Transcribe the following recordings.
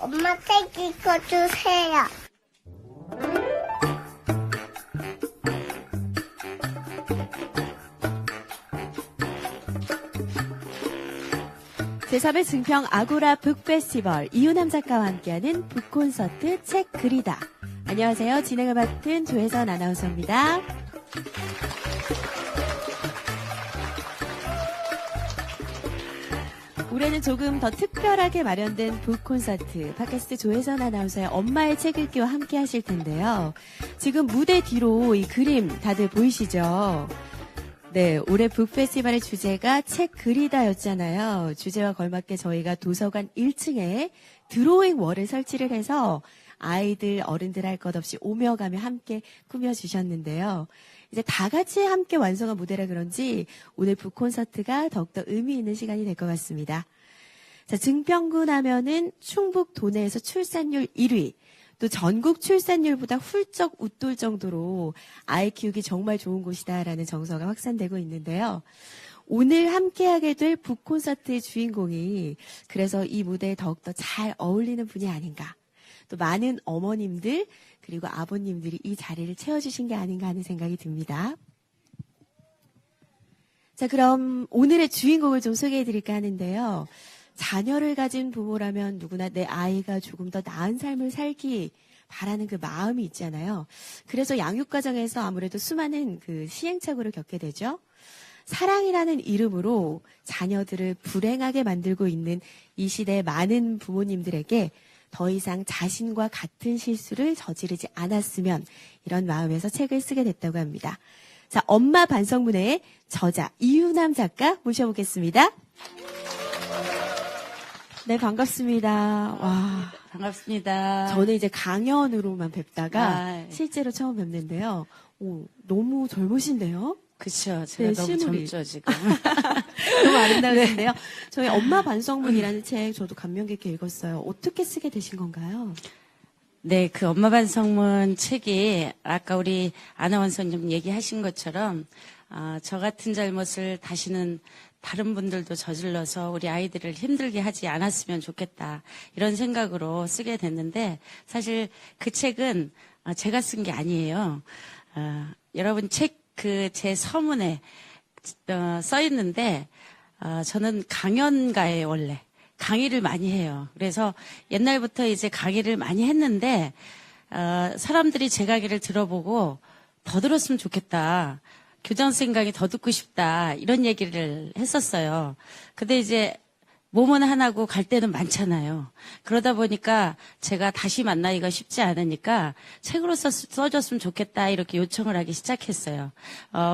엄마 책 읽어주세요. 제3회 증평 아고라 북페스티벌 이유남 작가와 함께하는 북콘서트 책 그리다. 안녕하세요. 진행을 맡은 조혜선 아나운서입니다. 올해는 조금 더 특별하게 마련된 북콘서트 팟캐스트 조혜선 아나운서의 엄마의 책 읽기와 함께 하실 텐데요. 지금 무대 뒤로 이 그림 다들 보이시죠? 네, 올해 북페스티벌의 주제가 책 그리다였잖아요. 주제와 걸맞게 저희가 도서관 1층에 드로잉 월을 설치를 해서 아이들, 어른들 할 것 없이 오며 가며 함께 꾸며주셨는데요. 이제 다 같이 함께 완성한 무대라 그런지 오늘 북콘서트가 더욱더 의미 있는 시간이 될 것 같습니다. 자, 증평군 하면은 충북 도내에서 출산율 1위, 또 전국 출산율보다 훌쩍 웃돌 정도로 아이 키우기 정말 좋은 곳이다라는 정서가 확산되고 있는데요. 오늘 함께하게 될 북콘서트의 주인공이 그래서 이 무대에 더욱더 잘 어울리는 분이 아닌가. 또 많은 어머님들 그리고 아버님들이 이 자리를 채워주신 게 아닌가 하는 생각이 듭니다. 자, 그럼 오늘의 주인공을 좀 소개해드릴까 하는데요. 자녀를 가진 부모라면 누구나 내 아이가 조금 더 나은 삶을 살기 바라는 그 마음이 있잖아요. 그래서 양육 과정에서 아무래도 수많은 그 시행착오를 겪게 되죠. 사랑이라는 이름으로 자녀들을 불행하게 만들고 있는 이 시대의 많은 부모님들에게 더 이상 자신과 같은 실수를 저지르지 않았으면 이런 마음에서 책을 쓰게 됐다고 합니다. 자, 엄마 반성문의 저자 이유남 작가 모셔보겠습니다. 네, 반갑습니다. 와, 반갑습니다. 저는 이제 강연으로만 뵙다가 실제로 처음 뵙는데요. 오, 너무 젊으신데요? 그쵸. 제가 네, 너무 실물이. 젊죠, 지금. 너무 아름다우신데요. 저희 엄마 반성문이라는 책 저도 감명 깊게 읽었어요. 어떻게 쓰게 되신 건가요? 네, 그 엄마 반성문 책이 아까 우리 아나운서님 얘기하신 것처럼 저 같은 잘못을 다시는 다른 분들도 저질러서 우리 아이들을 힘들게 하지 않았으면 좋겠다. 이런 생각으로 쓰게 됐는데 사실 그 책은 제가 쓴 게 아니에요. 여러분 책 제 서문에 써 있는데 저는 강연가예요, 원래. 강의를 많이 해요. 그래서 옛날부터 이제 강의를 많이 했는데 사람들이 제 강의를 들어보고 더 들었으면 좋겠다. 교장 선생님 강의 더 듣고 싶다. 이런 얘기를 했었어요. 근데 이제 몸은 하나고 갈 데는 많잖아요. 그러다 보니까 제가 다시 만나기가 쉽지 않으니까 책으로 써줬으면 좋겠다 이렇게 요청을 하기 시작했어요.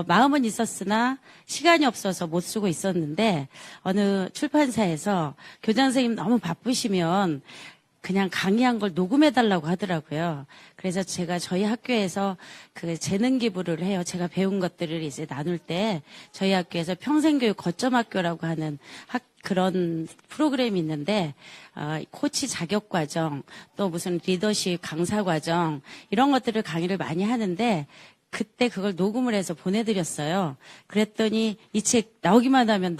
마음은 있었으나 시간이 없어서 못 쓰고 있었는데 어느 출판사에서 교장 선생님 너무 바쁘시면 그냥 강의한 걸 녹음해달라고 하더라고요. 그래서 제가 저희 학교에서 그 재능 기부를 해요. 제가 배운 것들을 이제 나눌 때 저희 학교에서 평생교육 거점학교라고 하는 그런 프로그램이 있는데 코치 자격 과정 또 무슨 리더십 강사 과정 이런 것들을 강의를 많이 하는데 그때 그걸 녹음을 해서 보내드렸어요. 그랬더니 이 책 나오기만 하면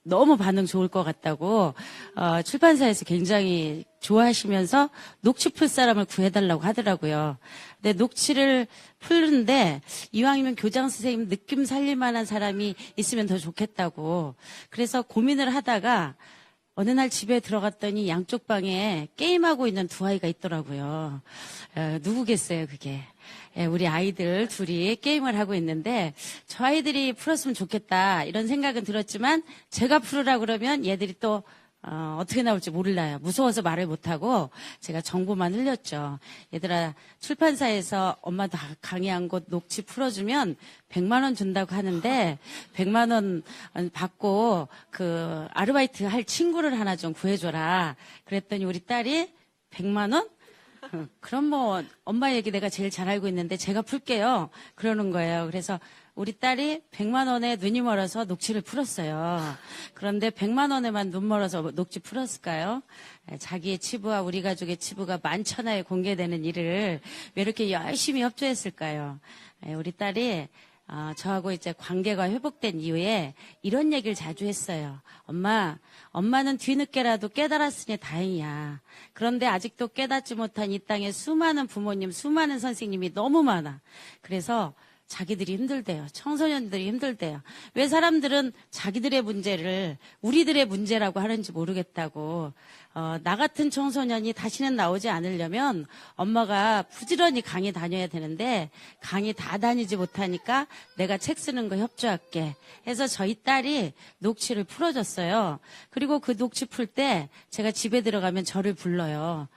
너무 반응 좋을 것 같다고 출판사에서 굉장히 좋아하시면서 녹취 풀 사람을 구해달라고 하더라고요. 근데 녹취를 풀는데 이왕이면 교장 선생님 느낌 살릴 만한 사람이 있으면 더 좋겠다고. 그래서 고민을 하다가 어느 날 집에 들어갔더니 양쪽 방에 게임하고 있는 두 아이가 있더라고요. 누구겠어요, 그게. 우리 아이들 둘이 게임을 하고 있는데 저 아이들이 풀었으면 좋겠다 이런 생각은 들었지만 제가 풀으라 그러면 얘들이 또 어떻게 나올지 몰라요. 무서워서 말을 못하고 제가 정보만 흘렸죠. 얘들아 출판사에서 엄마 다 강의한 곳 녹취 풀어주면 100만 원 준다고 하는데 100만 원 받고 그 아르바이트 할 친구를 하나 좀 구해줘라. 그랬더니 우리 딸이 100만 원? 그럼 뭐 엄마 얘기 내가 제일 잘 알고 있는데 제가 풀게요. 그러는 거예요. 그래서 우리 딸이 100만 원에 눈이 멀어서 녹취를 풀었어요. 그런데 100만 원에만 눈 멀어서 녹취 풀었을까요? 자기의 치부와 우리 가족의 치부가 만천하에 공개되는 일을 왜 이렇게 열심히 협조했을까요? 우리 딸이 저하고 이제 관계가 회복된 이후에 이런 얘기를 자주 했어요. 엄마는 뒤늦게라도 깨달았으니 다행이야. 그런데 아직도 깨닫지 못한 이 땅에 수많은 부모님, 수많은 선생님이 너무 많아. 그래서 자기들이 힘들대요. 청소년들이 힘들대요. 왜 사람들은 자기들의 문제를 우리들의 문제라고 하는지 모르겠다고. 나 같은 청소년이 다시는 나오지 않으려면 엄마가 부지런히 강의 다녀야 되는데 강의 다 다니지 못하니까 내가 책 쓰는 거 협조할게 해서 저희 딸이 녹취를 풀어줬어요. 그리고 그 녹취 풀 때 제가 집에 들어가면 저를 불러요.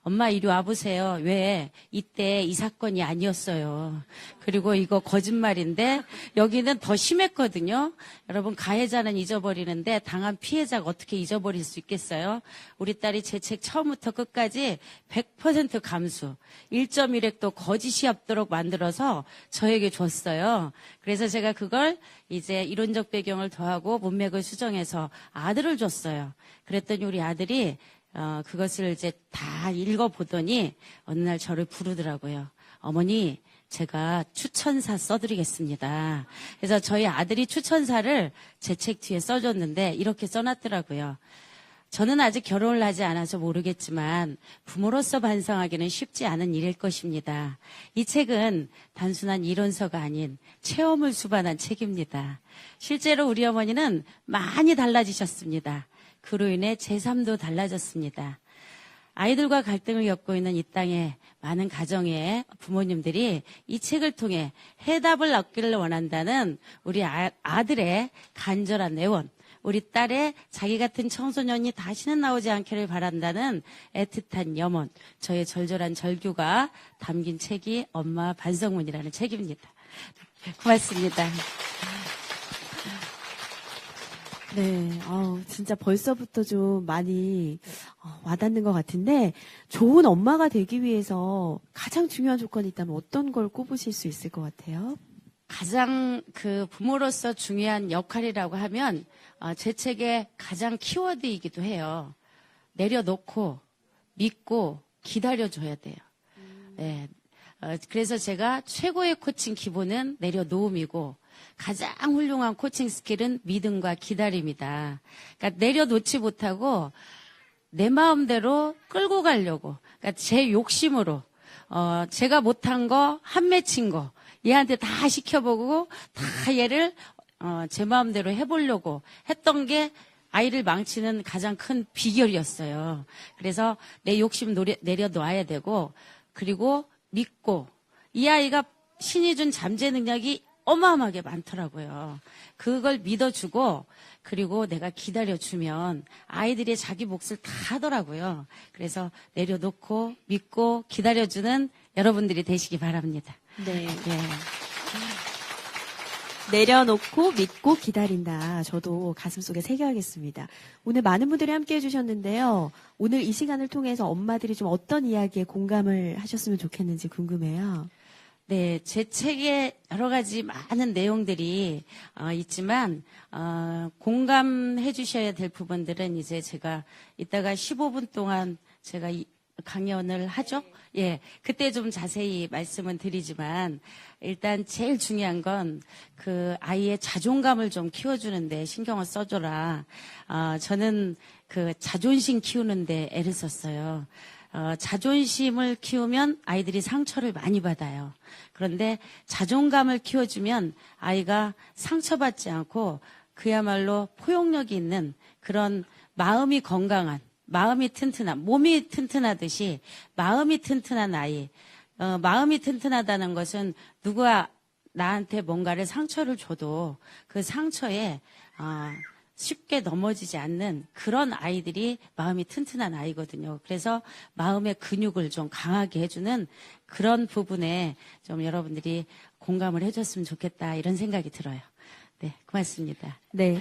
엄마 이리 와보세요. 왜? 이때 이 사건이 아니었어요. 그리고 이거 거짓말인데 여기는 더 심했거든요. 여러분 가해자는 잊어버리는데 당한 피해자가 어떻게 잊어버릴 수 있겠어요? 우리 딸이 제 책 처음부터 끝까지 100% 감수. 1.1획도 거짓이 없도록 만들어서 저에게 줬어요. 그래서 제가 그걸 이제 이론적 배경을 더하고 문맥을 수정해서 아들을 줬어요. 그랬더니 우리 아들이 그것을 이제 다 읽어보더니 어느 날 저를 부르더라고요. 어머니, 제가 추천사 써드리겠습니다. 그래서 저희 아들이 추천사를 제 책 뒤에 써줬는데 이렇게 써놨더라고요. 저는 아직 결혼을 하지 않아서 모르겠지만 부모로서 반성하기는 쉽지 않은 일일 것입니다. 이 책은 단순한 이론서가 아닌 체험을 수반한 책입니다. 실제로 우리 어머니는 많이 달라지셨습니다. 그로 인해 제 삶도 달라졌습니다. 아이들과 갈등을 겪고 있는 이 땅에 많은 가정의 부모님들이 이 책을 통해 해답을 얻기를 원한다는 우리 아들의 간절한 애원, 우리 딸의 자기 같은 청소년이 다시는 나오지 않기를 바란다는 애틋한 염원, 저의 절절한 절규가 담긴 책이 엄마 반성문이라는 책입니다. 고맙습니다. 네, 진짜 벌써부터 좀 많이 와닿는 것 같은데, 좋은 엄마가 되기 위해서 가장 중요한 조건이 있다면 어떤 걸 꼽으실 수 있을 것 같아요? 가장 그 부모로서 중요한 역할이라고 하면 제 책의 가장 키워드이기도 해요. 내려놓고 믿고 기다려줘야 돼요. 네. 그래서 제가 최고의 코칭 기본은 내려놓음이고 가장 훌륭한 코칭 스킬은 믿음과 기다림이다. 그러니까 내려놓지 못하고 내 마음대로 끌고 가려고, 그러니까 제 욕심으로 제가 못한 거, 한 맺힌 거 얘한테 다 시켜보고 다 얘를 제 마음대로 해보려고 했던 게 아이를 망치는 가장 큰 비결이었어요. 그래서 내 욕심 내려놓아야 되고, 그리고 믿고, 이 아이가 신이 준 잠재 능력이 어마어마하게 많더라고요. 그걸 믿어주고, 그리고 내가 기다려주면 아이들이 자기 몫을 다 하더라고요. 그래서 내려놓고 믿고 기다려주는 여러분들이 되시기 바랍니다. 네. 내려놓고 믿고 기다린다. 저도 가슴속에 새겨야겠습니다. 오늘 많은 분들이 함께 해주셨는데요. 오늘 이 시간을 통해서 엄마들이 좀 어떤 이야기에 공감을 하셨으면 좋겠는지 궁금해요. 네, 제 책에 여러 가지 많은 내용들이 있지만 공감해 주셔야 될 부분들은 이제 제가 이따가 15분 동안 제가 강연을 하죠. 예, 그때 좀 자세히 말씀은 드리지만 일단 제일 중요한 건 그 아이의 자존감을 좀 키워주는데 신경을 써줘라. 저는 그 자존심 키우는데 애를 썼어요. 자존심을 키우면 아이들이 상처를 많이 받아요. 그런데 자존감을 키워주면 아이가 상처받지 않고 그야말로 포용력이 있는 그런 마음이 건강한, 마음이 튼튼한, 몸이 튼튼하듯이 마음이 튼튼한 아이. 마음이 튼튼하다는 것은 누가 나한테 뭔가를 상처를 줘도 그 상처에 쉽게 넘어지지 않는 그런 아이들이 마음이 튼튼한 아이거든요. 그래서 마음의 근육을 좀 강하게 해주는 그런 부분에 좀 여러분들이 공감을 해줬으면 좋겠다 이런 생각이 들어요. 네, 고맙습니다. 네.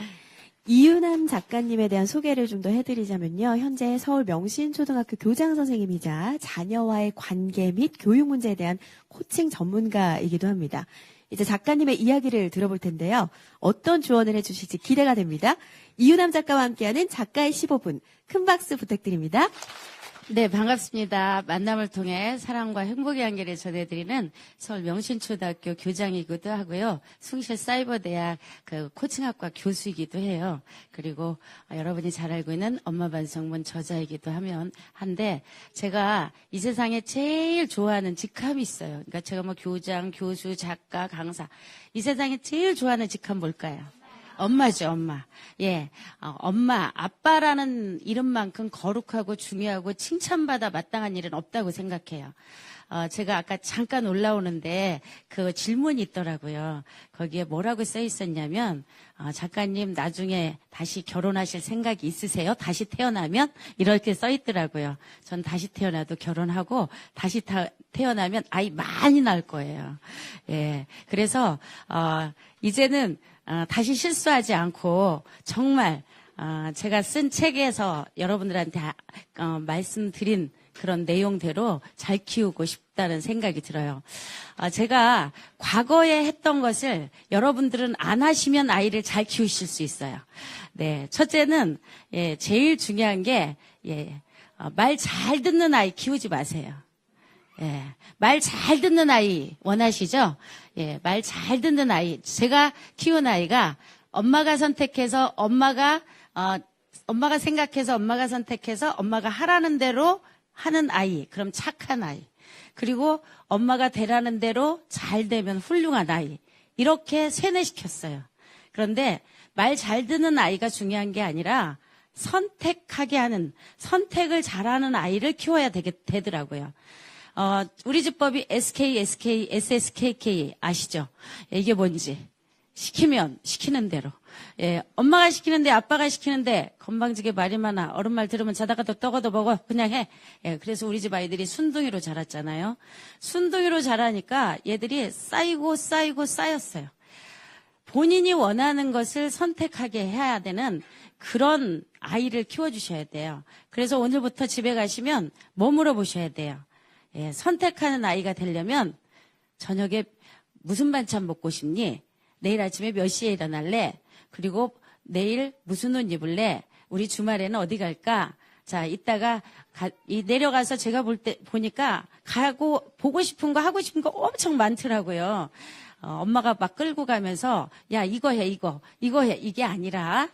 이윤남 작가님에 대한 소개를 좀 더 해드리자면요. 현재 서울 명신초등학교 교장 선생님이자 자녀와의 관계 및 교육 문제에 대한 코칭 전문가이기도 합니다. 이제 작가님의 이야기를 들어볼 텐데요. 어떤 조언을 해주실지 기대가 됩니다. 이윤남 작가와 함께하는 작가의 15분, 큰 박수 부탁드립니다. 네, 반갑습니다. 만남을 통해 사랑과 행복의 한계를 전해드리는 서울 명신초등학교 교장이기도 하고요. 숭실사이버대학 그 코칭학과 교수이기도 해요. 그리고 여러분이 잘 알고 있는 엄마반성문 저자이기도 한데 제가 이 세상에 제일 좋아하는 직함이 있어요. 그러니까 제가 뭐 교장, 교수, 작가, 강사 이 세상에 제일 좋아하는 직함 뭘까요? 엄마죠, 엄마. 예. 엄마, 아빠라는 이름만큼 거룩하고 중요하고 칭찬받아 마땅한 일은 없다고 생각해요. 제가 아까 잠깐 올라오는데 그 질문이 있더라고요. 거기에 뭐라고 써 있었냐면, 작가님 나중에 다시 결혼하실 생각이 있으세요? 다시 태어나면? 이렇게 써 있더라고요. 전 다시 태어나도 결혼하고 다시 태어나면 아이 많이 낳을 거예요. 예. 그래서, 이제는 다시 실수하지 않고 정말 제가 쓴 책에서 여러분들한테 말씀드린 그런 내용대로 잘 키우고 싶다는 생각이 들어요. 제가 과거에 했던 것을 여러분들은 안 하시면 아이를 잘 키우실 수 있어요. 네, 첫째는 제일 중요한 게 말 잘 듣는 아이 키우지 마세요. 예, 말 잘 듣는 아이 원하시죠? 예, 말 잘 듣는 아이. 제가 키운 아이가 엄마가 선택해서 엄마가 생각해서 엄마가 선택해서 엄마가 하라는 대로 하는 아이. 그럼 착한 아이. 그리고 엄마가 되라는 대로 잘 되면 훌륭한 아이. 이렇게 세뇌시켰어요. 그런데 말 잘 듣는 아이가 중요한 게 아니라 선택하게 하는, 선택을 잘하는 아이를 키워야 되더라고요. 우리 집법이 SK, SK, SSKK 아시죠? 이게 뭔지. 시키면 시키는 대로. 예, 엄마가 시키는데 아빠가 시키는데 건방지게 말이 많아. 어른 말 들으면 자다가도 떡어도 먹어. 그냥 해. 예, 그래서 우리 집 아이들이 순둥이로 자랐잖아요. 순둥이로 자라니까 얘들이 쌓였어요. 본인이 원하는 것을 선택하게 해야 되는 그런 아이를 키워주셔야 돼요. 그래서 오늘부터 집에 가시면 뭐 물어보셔야 돼요? 예, 선택하는 아이가 되려면 저녁에 무슨 반찬 먹고 싶니? 내일 아침에 몇 시에 일어날래? 그리고 내일 무슨 옷 입을래? 우리 주말에는 어디 갈까? 자, 이따가 내려가서 제가 보니까 보고 싶은 거 하고 싶은 거 엄청 많더라고요. 엄마가 막 끌고 가면서 야, 이거 해, 이거 해. 이게 아니라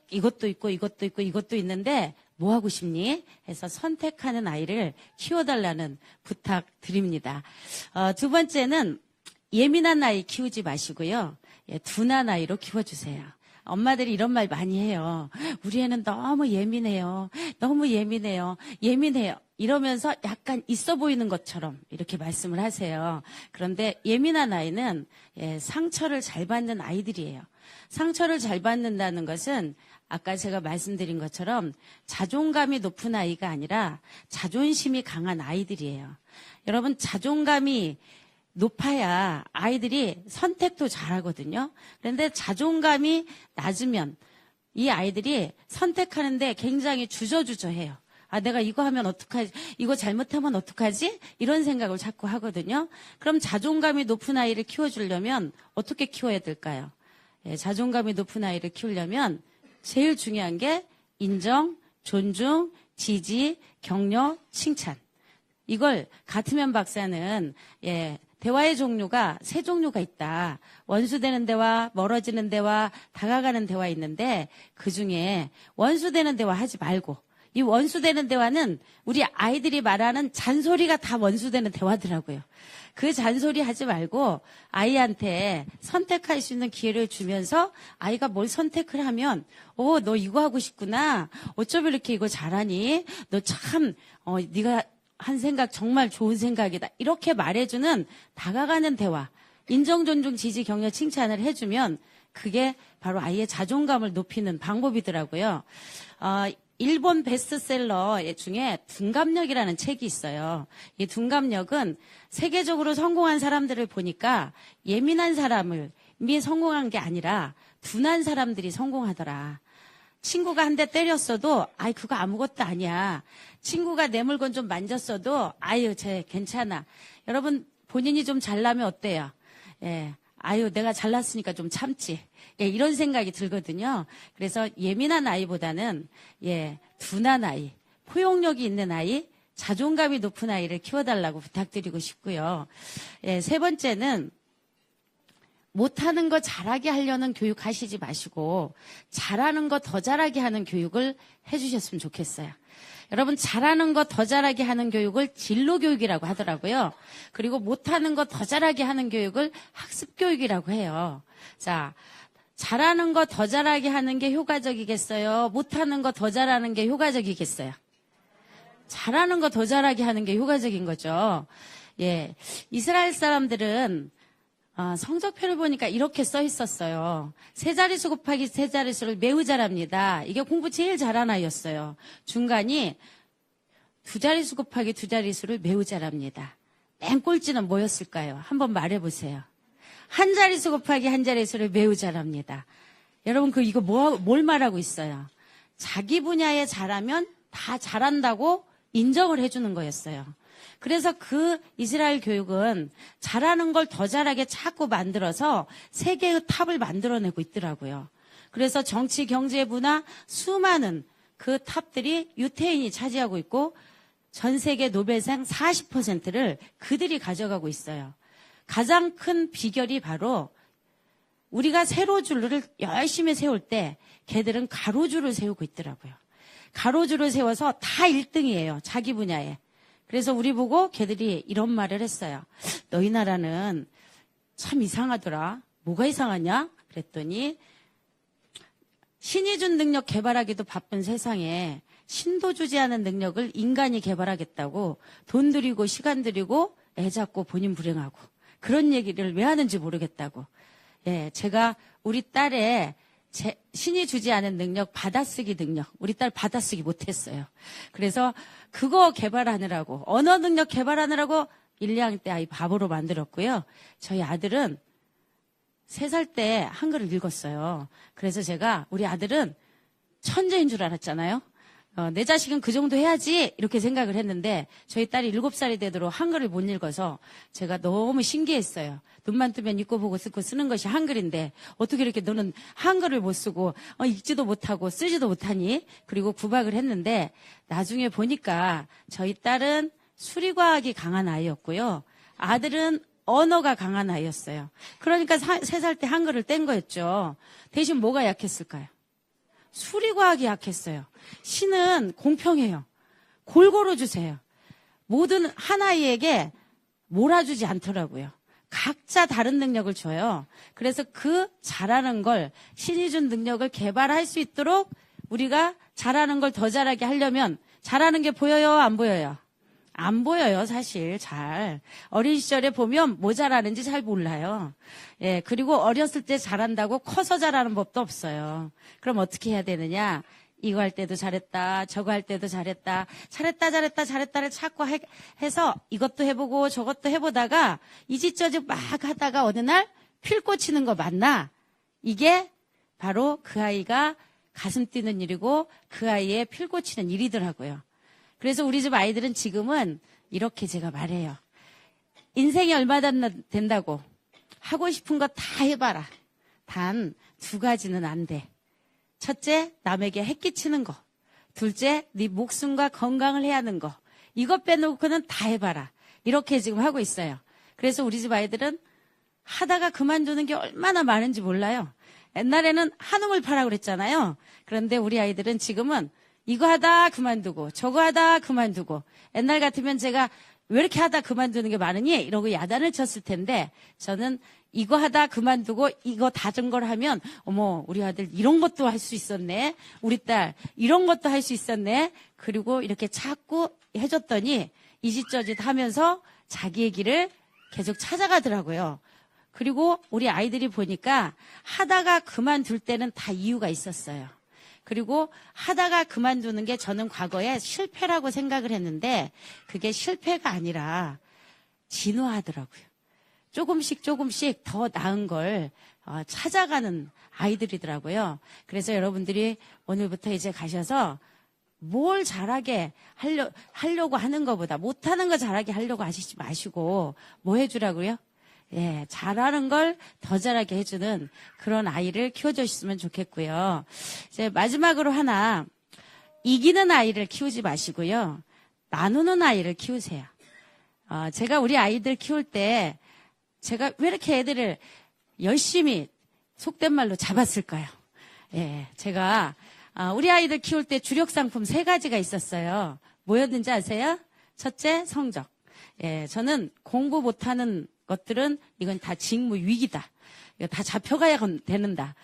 이것도 있고 이것도 있는데 뭐 하고 싶니? 해서 선택하는 아이를 키워달라는 부탁드립니다. 두 번째는 예민한 아이 키우지 마시고요. 둔한 아이로 키워주세요. 엄마들이 이런 말 많이 해요. 우리 애는 너무 예민해요. 이러면서 약간 있어 보이는 것처럼 이렇게 말씀을 하세요. 그런데 예민한 아이는 상처를 잘 받는 아이들이에요. 상처를 잘 받는다는 것은 아까 제가 말씀드린 것처럼 자존감이 높은 아이가 아니라 자존심이 강한 아이들이에요. 여러분, 자존감이 높아야 아이들이 선택도 잘하거든요. 그런데 자존감이 낮으면 이 아이들이 선택하는데 굉장히 주저주저해요. 내가 이거 하면 어떡하지? 이거 잘못하면 어떡하지? 이런 생각을 자꾸 하거든요. 그럼 자존감이 높은 아이를 키워주려면 어떻게 키워야 될까요? 자존감이 높은 아이를 키우려면 제일 중요한 게 인정, 존중, 지지, 격려, 칭찬. 이걸 가트면 박사는 대화의 종류가 세 종류가 있다. 원수되는 대화, 멀어지는 대화, 다가가는 대화 있는데 그중에 원수되는 대화 하지 말고 이 원수되는 대화는 우리 아이들이 말하는 잔소리가 다 원수되는 대화더라고요. 그 잔소리 하지 말고 아이한테 선택할 수 있는 기회를 주면서 아이가 뭘 선택을 하면 너 이거 하고 싶구나. 어쩜 이렇게 이거 잘하니? 너 참 네가 한 생각 정말 좋은 생각이다. 이렇게 말해주는 다가가는 대화. 인정, 존중, 지지, 격려, 칭찬을 해주면 그게 바로 아이의 자존감을 높이는 방법이더라고요. 일본 베스트셀러 중에 둔감력이라는 책이 있어요. 이 둔감력은 세계적으로 성공한 사람들을 보니까 예민한 사람이 성공한 게 아니라 둔한 사람들이 성공하더라. 친구가 한 대 때렸어도 그거 아무것도 아니야. 친구가 내 물건 좀 만졌어도 쟤 괜찮아. 여러분 본인이 좀 잘나면 어때요? 내가 잘났으니까 좀 참지. 이런 생각이 들거든요. 그래서 예민한 아이보다는 둔한 아이, 포용력이 있는 아이, 자존감이 높은 아이를 키워달라고 부탁드리고 싶고요. 예, 세 번째는 못하는 거 잘하게 하려는 교육 하시지 마시고 잘하는 거 더 잘하게 하는 교육을 해주셨으면 좋겠어요. 여러분, 잘하는 거 더 잘하게 하는 교육을 진로 교육이라고 하더라고요. 그리고 못하는 거 더 잘하게 하는 교육을 학습 교육이라고 해요. 자, 잘하는 거 더 잘하게 하는 게 효과적이겠어요? 못하는 거 더 잘하는 게 효과적이겠어요? 잘하는 거 더 잘하게 하는 게 효과적인 거죠. 예, 이스라엘 사람들은 성적표를 보니까 이렇게 써 있었어요. 세 자릿수 곱하기 세 자릿수를 매우 잘합니다. 이게 공부 제일 잘한 아이였어요. 중간이 두 자릿수 곱하기 두 자릿수를 매우 잘합니다. 맨 꼴찌는 뭐였을까요? 한번 말해보세요. 한 자릿수 곱하기 한 자릿수를 매우 잘합니다. 여러분, 이거 뭘 말하고 있어요? 자기 분야에 잘하면 다 잘한다고 인정을 해주는 거였어요. 그래서 그 이스라엘 교육은 잘하는 걸 더 잘하게 자꾸 만들어서 세계의 탑을 만들어내고 있더라고요. 그래서 정치, 경제, 문화 수많은 그 탑들이 유태인이 차지하고 있고 전 세계 노벨상 40%를 그들이 가져가고 있어요. 가장 큰 비결이 바로 우리가 세로줄을 열심히 세울 때 걔들은 가로줄을 세우고 있더라고요. 가로줄을 세워서 다 1등이에요. 자기 분야에. 그래서 우리 보고 걔들이 이런 말을 했어요. 너희 나라는 참 이상하더라. 뭐가 이상하냐? 그랬더니 신이 준 능력 개발하기도 바쁜 세상에 신도 주지 않은 능력을 인간이 개발하겠다고 돈 들이고 시간 들이고 애 잡고 본인 불행하고 그런 얘기를 왜 하는지 모르겠다고. 예, 제가 우리 딸의 신이 주지 않은 능력, 받아쓰기 능력. 우리 딸 받아쓰기 못했어요. 그래서 그거 개발하느라고, 언어 능력 개발하느라고 1, 2학년 때 아이 바보로 만들었고요. 저희 아들은 3살 때 한글을 읽었어요. 그래서 제가 우리 아들은 천재인 줄 알았잖아요. 내 자식은 그 정도 해야지 이렇게 생각을 했는데 저희 딸이 7살이 되도록 한글을 못 읽어서 제가 너무 신기했어요. 눈만 뜨면 읽고 보고 쓰고 쓰는 것이 한글인데 어떻게 이렇게 너는 한글을 못 쓰고 읽지도 못하고 쓰지도 못하니? 그리고 구박을 했는데 나중에 보니까 저희 딸은 수리과학이 강한 아이였고요. 아들은 언어가 강한 아이였어요. 그러니까 3살 때 한글을 뗀 거였죠. 대신 뭐가 약했을까요? 수리과학이 약했어요. 신은 공평해요. 골고루 주세요. 모든 한 아이에게 몰아주지 않더라고요. 각자 다른 능력을 줘요. 그래서 그 잘하는 걸 신이 준 능력을 개발할 수 있도록 우리가 잘하는 걸 더 잘하게 하려면 잘하는 게 보여요? 안 보여요? 안 보여요, 사실 잘. 어린 시절에 보면 뭐 잘하는지 잘 몰라요. 예, 그리고 어렸을 때 잘한다고 커서 잘하는 법도 없어요. 그럼 어떻게 해야 되느냐? 이거 할 때도 잘했다, 저거 할 때도 잘했다, 잘했다를 자꾸 해서 이것도 해보고 저것도 해보다가 이짓저짓 막 하다가 어느 날 필 꽂히는 거 맞나? 이게 바로 그 아이가 가슴 뛰는 일이고 그 아이의 필 꽂히는 일이더라고요. 그래서 우리 집 아이들은 지금은 이렇게 제가 말해요. 인생이 얼마나 된다고 하고 싶은 거 다 해봐라. 단 2가지는 안 돼. 첫째, 남에게 해끼치는 거. 둘째, 네 목숨과 건강을 해야 하는 거. 이것 빼놓고는 다 해봐라. 이렇게 지금 하고 있어요. 그래서 우리 집 아이들은 하다가 그만두는 게 얼마나 많은지 몰라요. 옛날에는 한움을 파라고 그랬잖아요. 그런데 우리 아이들은 지금은 이거 하다 그만두고 저거 하다 그만두고 옛날 같으면 제가 왜 이렇게 하다 그만두는 게 많으니? 이러고 야단을 쳤을 텐데 저는 이거 하다 그만두고 이거 다른 걸 하면 어머 우리 아들 이런 것도 할 수 있었네. 우리 딸 이런 것도 할 수 있었네. 그리고 이렇게 자꾸 해줬더니 이짓저짓 하면서 자기의 길을 계속 찾아가더라고요. 그리고 우리 아이들이 보니까 하다가 그만둘 때는 다 이유가 있었어요. 그리고 하다가 그만두는 게 저는 과거에 실패라고 생각을 했는데 그게 실패가 아니라 진화하더라고요. 조금씩 더 나은 걸 찾아가는 아이들이더라고요. 그래서 여러분들이 오늘부터 이제 가셔서 뭘 잘하게 하려고 하는 것보다 못하는 거 잘하게 하려고 하시지 마시고 뭐 해주라고요? 예, 잘하는 걸 더 잘하게 해주는 그런 아이를 키워주셨으면 좋겠고요. 이제 마지막으로 하나, 이기는 아이를 키우지 마시고요. 나누는 아이를 키우세요. 제가 우리 아이들 키울 때 제가 왜 이렇게 애들을 열심히 속된 말로 잡았을까요? 예, 제가 우리 아이들 키울 때 주력 상품 3가지가 있었어요. 뭐였는지 아세요? 첫째, 성적. 예, 저는 공부 못하는 것들은 이건 다 직무 위기다. 이거 다 잡혀가야 되는다.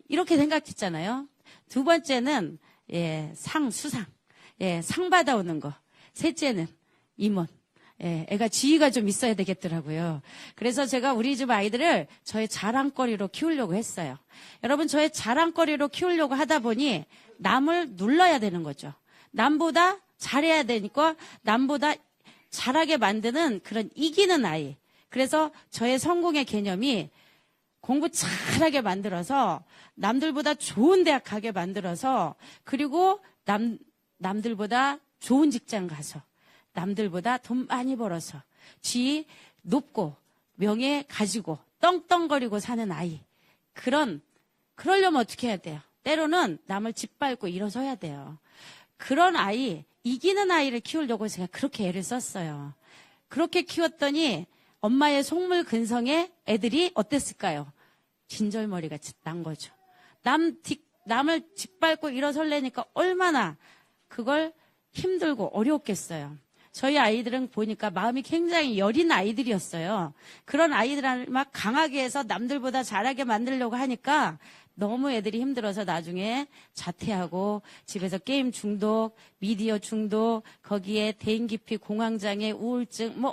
이렇게 생각했잖아요. 두 번째는 수상. 예, 상 받아오는 거. 셋째는 임원. 예, 애가 지위가 좀 있어야 되겠더라고요. 그래서 제가 우리 집 아이들을 저의 자랑거리로 키우려고 했어요. 여러분, 저의 자랑거리로 키우려고 하다 보니 남을 눌러야 되는 거죠. 남보다 잘해야 되니까 남보다 잘하게 만드는 그런 이기는 아이. 그래서 저의 성공의 개념이 공부 잘하게 만들어서 남들보다 좋은 대학 가게 만들어서 그리고 남들보다 좋은 직장 가서 남들보다 돈 많이 벌어서 지위 높고 명예 가지고 떵떵거리고 사는 아이. 그러려면 어떻게 해야 돼요? 때로는 남을 짓밟고 일어서야 돼요. 그런 아이, 이기는 아이를 키우려고 제가 그렇게 애를 썼어요. 그렇게 키웠더니 엄마의 속물 근성에 애들이 어땠을까요? 진절머리가 난 거죠. 남을 짓밟고 일어설래니까 얼마나 그걸 힘들고 어려웠겠어요. 저희 아이들은 보니까 마음이 굉장히 여린 아이들이었어요. 그런 아이들을 막 강하게 해서 남들보다 잘하게 만들려고 하니까 너무 애들이 힘들어서 나중에 자퇴하고 집에서 게임 중독, 미디어 중독, 거기에 대인기피, 공황장애, 우울증,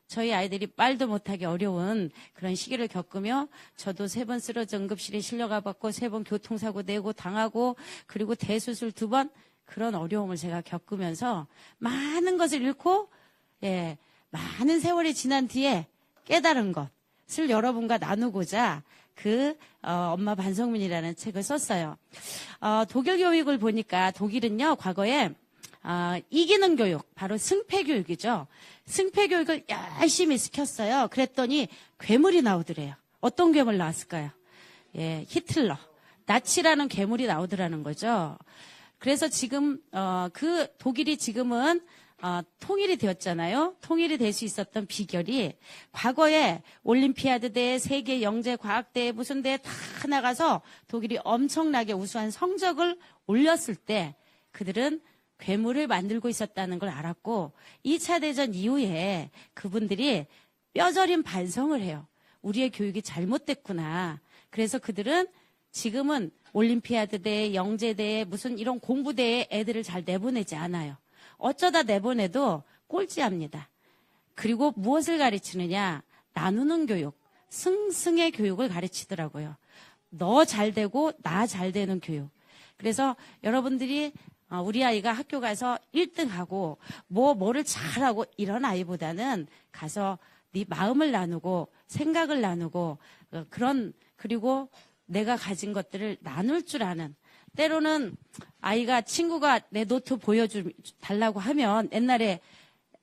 저희 아이들이 말도 못하기 어려운 그런 시기를 겪으며 저도 3번 쓰러져 응급실에 실려가 봤고 3번 교통사고 내고 당하고 그리고 대수술 2번 그런 어려움을 제가 겪으면서 많은 것을 잃고 많은 세월이 지난 뒤에 깨달은 것을 여러분과 나누고자 엄마 반성문이라는 책을 썼어요. 독일 교육을 보니까 독일은요 과거에 이기는 교육, 바로 승패 교육이죠. 승패 교육을 열심히 시켰어요. 그랬더니 괴물이 나오더래요. 어떤 괴물 나왔을까요? 예, 히틀러, 나치라는 괴물이 나오더라는 거죠. 그래서 지금 그 독일이 지금은 통일이 되었잖아요. 통일이 될 수 있었던 비결이 과거에 올림피아드 대회, 세계 영재 과학 대회, 무슨 대회 다 나가서 독일이 엄청나게 우수한 성적을 올렸을 때 그들은 괴물을 만들고 있었다는 걸 알았고 2차 대전 이후에 그분들이 뼈저린 반성을 해요. 우리의 교육이 잘못됐구나. 그래서 그들은 지금은 올림피아드 대회, 영재 대회, 무슨 이런 공부 대회 애들을 잘 내보내지 않아요. 어쩌다 내보내도 꼴찌합니다. 그리고 무엇을 가르치느냐? 나누는 교육, 승승의 교육을 가르치더라고요. 너 잘 되고 나 잘 되는 교육. 그래서 여러분들이 우리 아이가 학교 가서 1등하고 뭐를 잘하고 이런 아이보다는 가서 네 마음을 나누고 생각을 나누고 그리고 내가 가진 것들을 나눌 줄 아는, 때로는 아이가 친구가 내 노트 보여달라고 하면 옛날에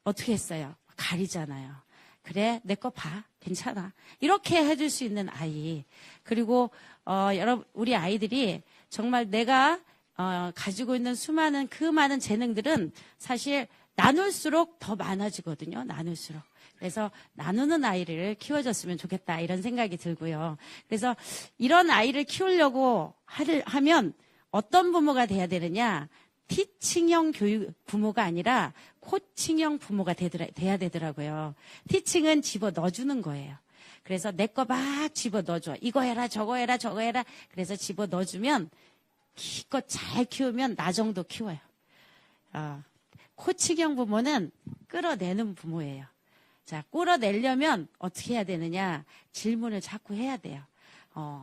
어떻게 했어요? 가리잖아요. 그래, 내 거 봐. 괜찮아. 이렇게 해줄 수 있는 아이. 그리고 여러분, 우리 아이들이 정말 내가 가지고 있는 수많은 그 많은 재능들은 사실 나눌수록 더 많아지거든요. 나눌수록. 그래서 나누는 아이를 키워줬으면 좋겠다 이런 생각이 들고요. 그래서 이런 아이를 키우려고 하면 어떤 부모가 돼야 되느냐? 티칭형 교육 부모가 아니라 코칭형 부모가 돼야 되더라고요. 티칭은 집어 넣어주는 거예요. 그래서 내 거 막 집어 넣어줘. 이거 해라, 저거 해라, 저거 해라. 그래서 집어 넣어주면 기껏 잘 키우면 나 정도 키워요. 코칭형 부모는 끌어내는 부모예요. 자, 끌어내려면 어떻게 해야 되느냐? 질문을 자꾸 해야 돼요.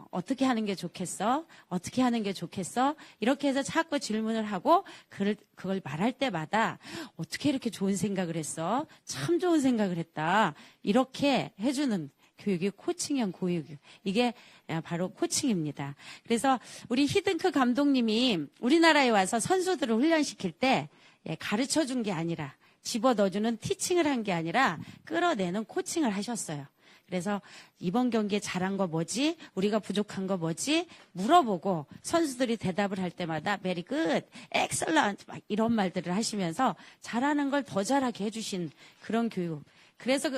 어떻게 하는 게 좋겠어? 어떻게 하는 게 좋겠어? 이렇게 해서 자꾸 질문을 하고 그걸 말할 때마다 어떻게 이렇게 좋은 생각을 했어? 참 좋은 생각을 했다. 이렇게 해주는 교육이 코칭형 교육. 이게 바로 코칭입니다. 그래서 우리 히든크 감독님이 우리나라에 와서 선수들을 훈련시킬 때 가르쳐 준 게 아니라 집어 넣어주는 티칭을 한 게 아니라 끌어내는 코칭을 하셨어요. 그래서 이번 경기에 잘한 거 뭐지? 우리가 부족한 거 뭐지? 물어보고 선수들이 대답을 할 때마다 very good, excellent 막 이런 말들을 하시면서 잘하는 걸 더 잘하게 해주신 그런 교육. 그래서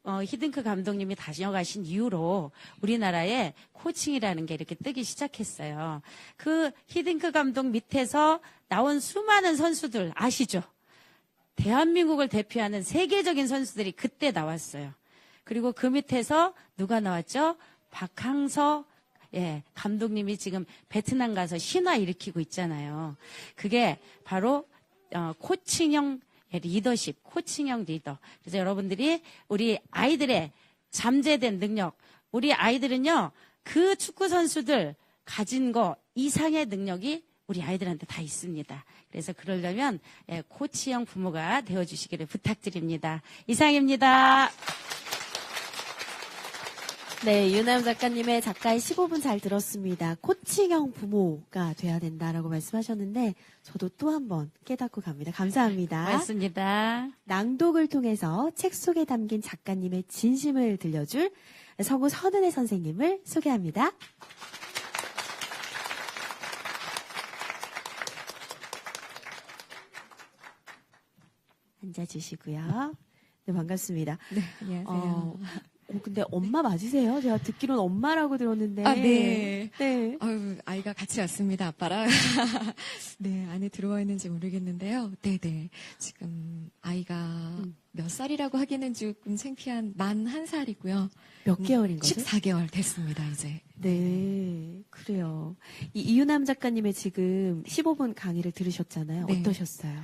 히딩크 감독님이 다녀가신 이후로 우리나라에 코칭이라는 게 이렇게 뜨기 시작했어요. 그 히딩크 감독 밑에서 나온 수많은 선수들 아시죠? 대한민국을 대표하는 세계적인 선수들이 그때 나왔어요. 그리고 그 밑에서 누가 나왔죠? 박항서 감독님이 지금 베트남 가서 신화 일으키고 있잖아요. 그게 바로 코칭형 리더십, 코칭형 리더. 그래서 여러분들이 우리 아이들의 잠재된 능력, 우리 아이들은요, 그 축구 선수들 가진 거 이상의 능력이 우리 아이들한테 다 있습니다. 그래서 그러려면 코치형 부모가 되어주시기를 부탁드립니다. 이상입니다. 네, 이유남 작가님의 작가의 15분 잘 들었습니다. 코칭형 부모가 돼야 된다라고 말씀하셨는데 저도 또 한 번 깨닫고 갑니다. 감사합니다. 맞습니다. 낭독을 통해서 책 속에 담긴 작가님의 진심을 들려줄 성우 선은혜 선생님을 소개합니다. 앉아주시고요. 네, 반갑습니다. 네, 안녕하세요. 근데 엄마 맞으세요? 제가 듣기로는 엄마라고 들었는데. 아, 네. 네. 아유, 아이가 같이 왔습니다, 아빠랑. 네, 안에 들어와 있는지 모르겠는데요. 네네. 지금 아이가 몇 살이라고 하기는 조금 창피한 만 1살이고요. 몇 개월인 거죠? 14개월 됐습니다, 이제. 네, 그래요. 이유남 작가님의 지금 15분 강의를 들으셨잖아요. 네. 어떠셨어요?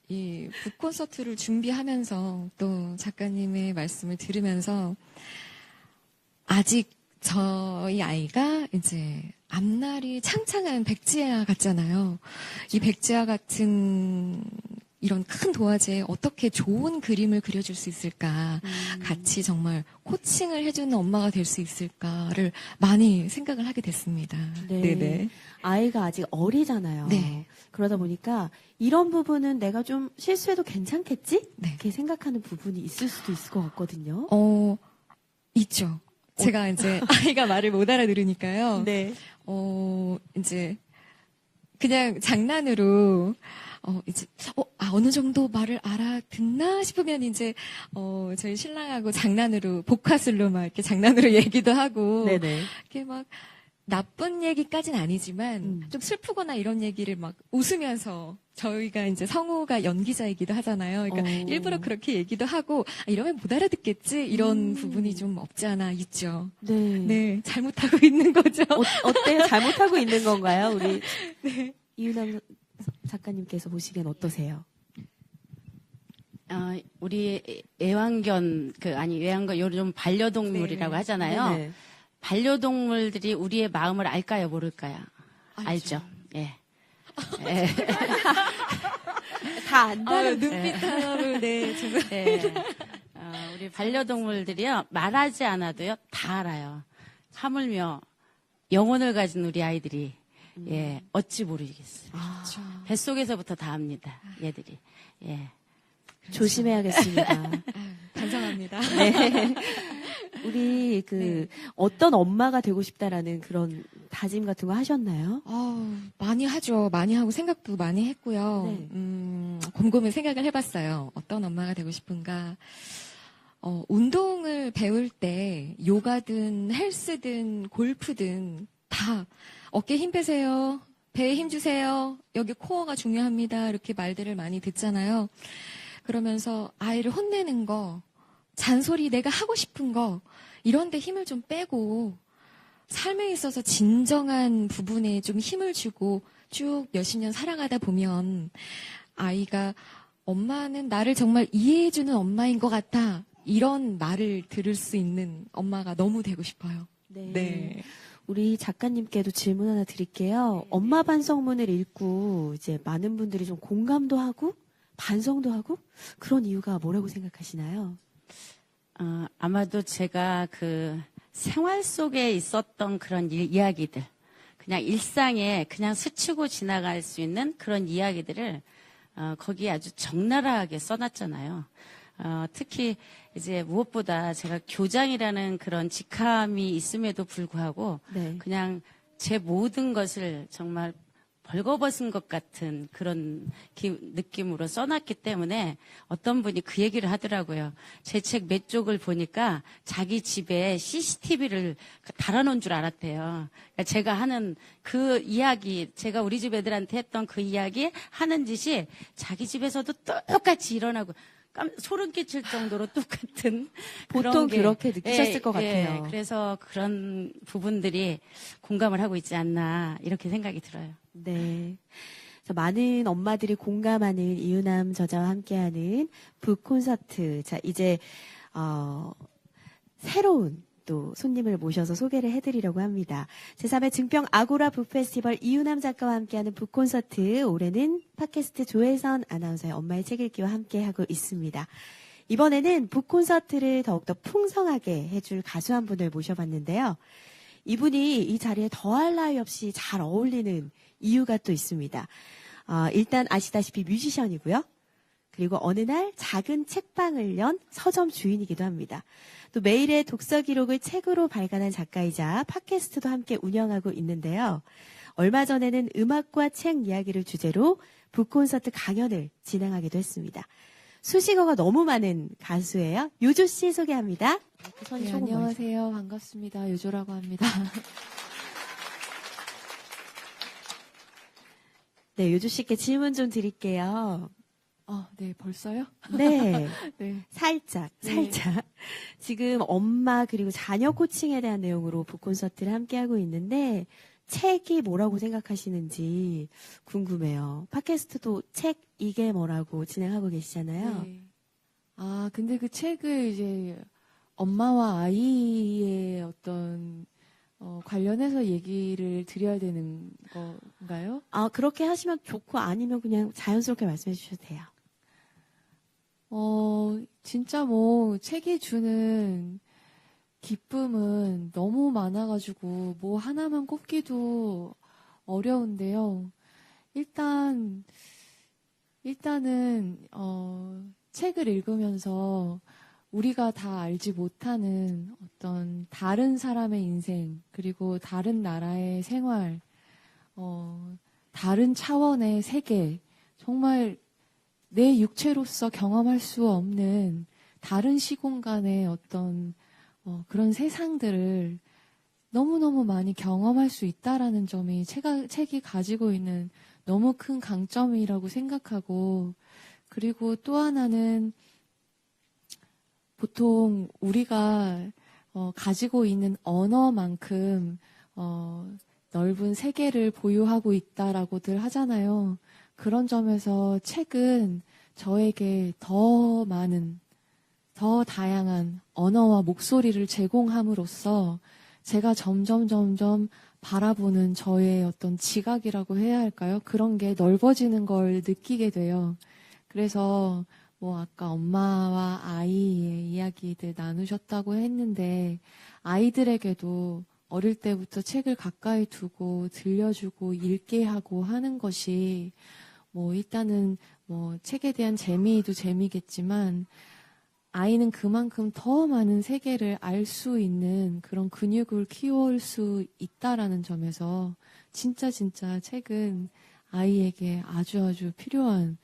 이 북콘서트를 준비하면서 또 작가님의 말씀을 들으면서 아직 저희 아이가 이제 앞날이 창창한 백지아 같잖아요. 이 백지아 같은 이런 큰 도화지에 어떻게 좋은 그림을 그려줄 수 있을까, 같이 정말 코칭을 해주는 엄마가 될 수 있을까를 많이 생각을 하게 됐습니다. 네. 네네. 아이가 아직 어리잖아요. 네. 그러다 보니까 이런 부분은 내가 좀 실수해도 괜찮겠지? 네. 이렇게 생각하는 부분이 있을 수도 있을 것 같거든요. 있죠. 제가 이제 아이가 말을 못 알아들으니까요. 네. 이제 그냥 장난으로 어느 정도 말을 알아듣나 싶으면 이제 저희 신랑하고 장난으로 복화술로 막 이렇게 장난으로 얘기도 하고 네네. 이렇게 막 나쁜 얘기까지는 아니지만 좀 슬프거나 이런 얘기를 막 웃으면서, 저희가 이제 성우가 연기자이기도 하잖아요. 그러니까 일부러 그렇게 얘기도 하고 이러면 못 알아듣겠지 이런 부분이 좀 없지 않아 있죠. 네. 네, 잘못하고 있는 거죠. 어때요? 잘못하고 있는 건가요? 우리 네. 이유남 작가님께서 보시기엔 어떠세요? 우리 애완견, 요즘 반려동물이라고 네. 안잖아요. 네네. 반려동물들이 우리의 마음을 알까요, 모를까요? 알죠. 예. 예. 다 안다는 눈빛 하나로, 네, 정말. 예. 우리 반려동물들이요, 말하지 않아도요, 다 알아요. 하물며 영혼을 가진 우리 아이들이, 예, 어찌 모르겠어요. 그렇죠. 뱃속에서부터 다 압니다, 얘들이. 예. 조심해야겠습니다. 반성합니다. 네. 우리 어떤 엄마가 되고 싶다라는 그런 다짐 같은 거 하셨나요? 많이 하죠. 많이 하고 생각도 많이 했고요. 네. 곰곰이 생각을 해봤어요. 어떤 엄마가 되고 싶은가. 운동을 배울 때 요가든 헬스든 골프든 다 어깨 힘 빼세요. 배에 힘 주세요. 여기 코어가 중요합니다. 이렇게 말들을 많이 듣잖아요. 그러면서 아이를 혼내는 거, 잔소리, 내가 하고 싶은 거, 이런 데 힘을 좀 빼고 삶에 있어서 진정한 부분에 좀 힘을 주고 쭉 몇십 년 살아가다 보면 아이가 엄마는 나를 정말 이해해주는 엄마인 것 같아, 이런 말을 들을 수 있는 엄마가 너무 되고 싶어요. 네. 우리 작가님께도 질문 하나 드릴게요. 엄마 반성문을 읽고 이제 많은 분들이 좀 공감도 하고 반성도 하고 그런 이유가 뭐라고 생각하시나요? 아마도 제가 생활 속에 있었던 그런 이야기들, 그냥 일상에 그냥 스치고 지나갈 수 있는 그런 이야기들을 거기에 아주 적나라하게 써놨잖아요. 특히 이제 무엇보다 제가 교장이라는 그런 직함이 있음에도 불구하고 네. 그냥 제 모든 것을 정말 벌거벗은 것 같은 그런 느낌으로 써놨기 때문에 어떤 분이 그 얘기를 하더라고요. 제 책 몇 쪽을 보니까 자기 집에 CCTV를 달아놓은 줄 알았대요. 그러니까 제가 하는 그 이야기, 제가 우리 집 애들한테 했던 그 이야기 하는 짓이 자기 집에서도 똑같이 일어나고 소름 끼칠 정도로 똑같은 보통 그런 게, 그렇게 느끼셨을 것 같아요. 그래서 그런 부분들이 공감을 하고 있지 않나 이렇게 생각이 들어요. 네. 그래서 많은 엄마들이 공감하는 이유남 저자와 함께하는 북 콘서트. 자, 이제 새로운 또 손님을 모셔서 소개를 해드리려고 합니다. 제3회 증평 아고라 북페스티벌 이유남 작가와 함께하는 북 콘서트. 올해는 팟캐스트 조혜선 아나운서의 엄마의 책 읽기와 함께하고 있습니다. 이번에는 북 콘서트를 더욱더 풍성하게 해줄 가수 한 분을 모셔봤는데요. 이분이 이 자리에 더할 나위 없이 잘 어울리는 이유가 또 있습니다. 일단 아시다시피 뮤지션이고요. 그리고 어느 날 작은 책방을 연 서점 주인이기도 합니다. 또 매일의 독서 기록을 책으로 발간한 작가이자 팟캐스트도 함께 운영하고 있는데요. 얼마 전에는 음악과 책 이야기를 주제로 북콘서트 강연을 진행하기도 했습니다. 수식어가 너무 많은 가수예요. 요조 씨 소개합니다. 네, 안녕하세요. 반갑습니다. 요조라고 합니다. 네, 요조 씨께 질문 좀 드릴게요. 네, 벌써요? 네. 네. 살짝. 네. 지금 엄마 그리고 자녀 코칭에 대한 내용으로 북콘서트를 함께하고 있는데 책이 뭐라고 생각하시는지 궁금해요. 팟캐스트도 책 이게 뭐라고 진행하고 계시잖아요. 네. 근데 그 책을 이제 엄마와 아이의 어떤 관련해서 얘기를 드려야 되는 건가요? 그렇게 하시면 좋고 아니면 그냥 자연스럽게 말씀해 주셔도 돼요. 진짜 책이 주는 기쁨은 너무 많아가지고 하나만 꼽기도 어려운데요. 일단은 책을 읽으면서 우리가 다 알지 못하는 어떤 다른 사람의 인생, 그리고 다른 나라의 생활, 다른 차원의 세계, 정말 내 육체로서 경험할 수 없는 다른 시공간의 어떤 그런 세상들을 너무너무 많이 경험할 수 있다라는 점이 책이 가지고 있는 너무 큰 강점이라고 생각하고, 그리고 또 하나는 보통 우리가 가지고 있는 언어만큼 넓은 세계를 보유하고 있다라고들 하잖아요. 그런 점에서 책은 저에게 더 많은, 더 다양한 언어와 목소리를 제공함으로써 제가 점점 바라보는 저의 어떤 지각이라고 해야 할까요? 그런 게 넓어지는 걸 느끼게 돼요. 그래서 아까 엄마와 아이의 이야기들 나누셨다고 했는데, 아이들에게도 어릴 때부터 책을 가까이 두고 들려주고 읽게 하고 하는 것이 일단은 책에 대한 재미도 재미겠지만, 아이는 그만큼 더 많은 세계를 알 수 있는 그런 근육을 키워올 수 있다라는 점에서 진짜 책은 아이에게 아주 필요한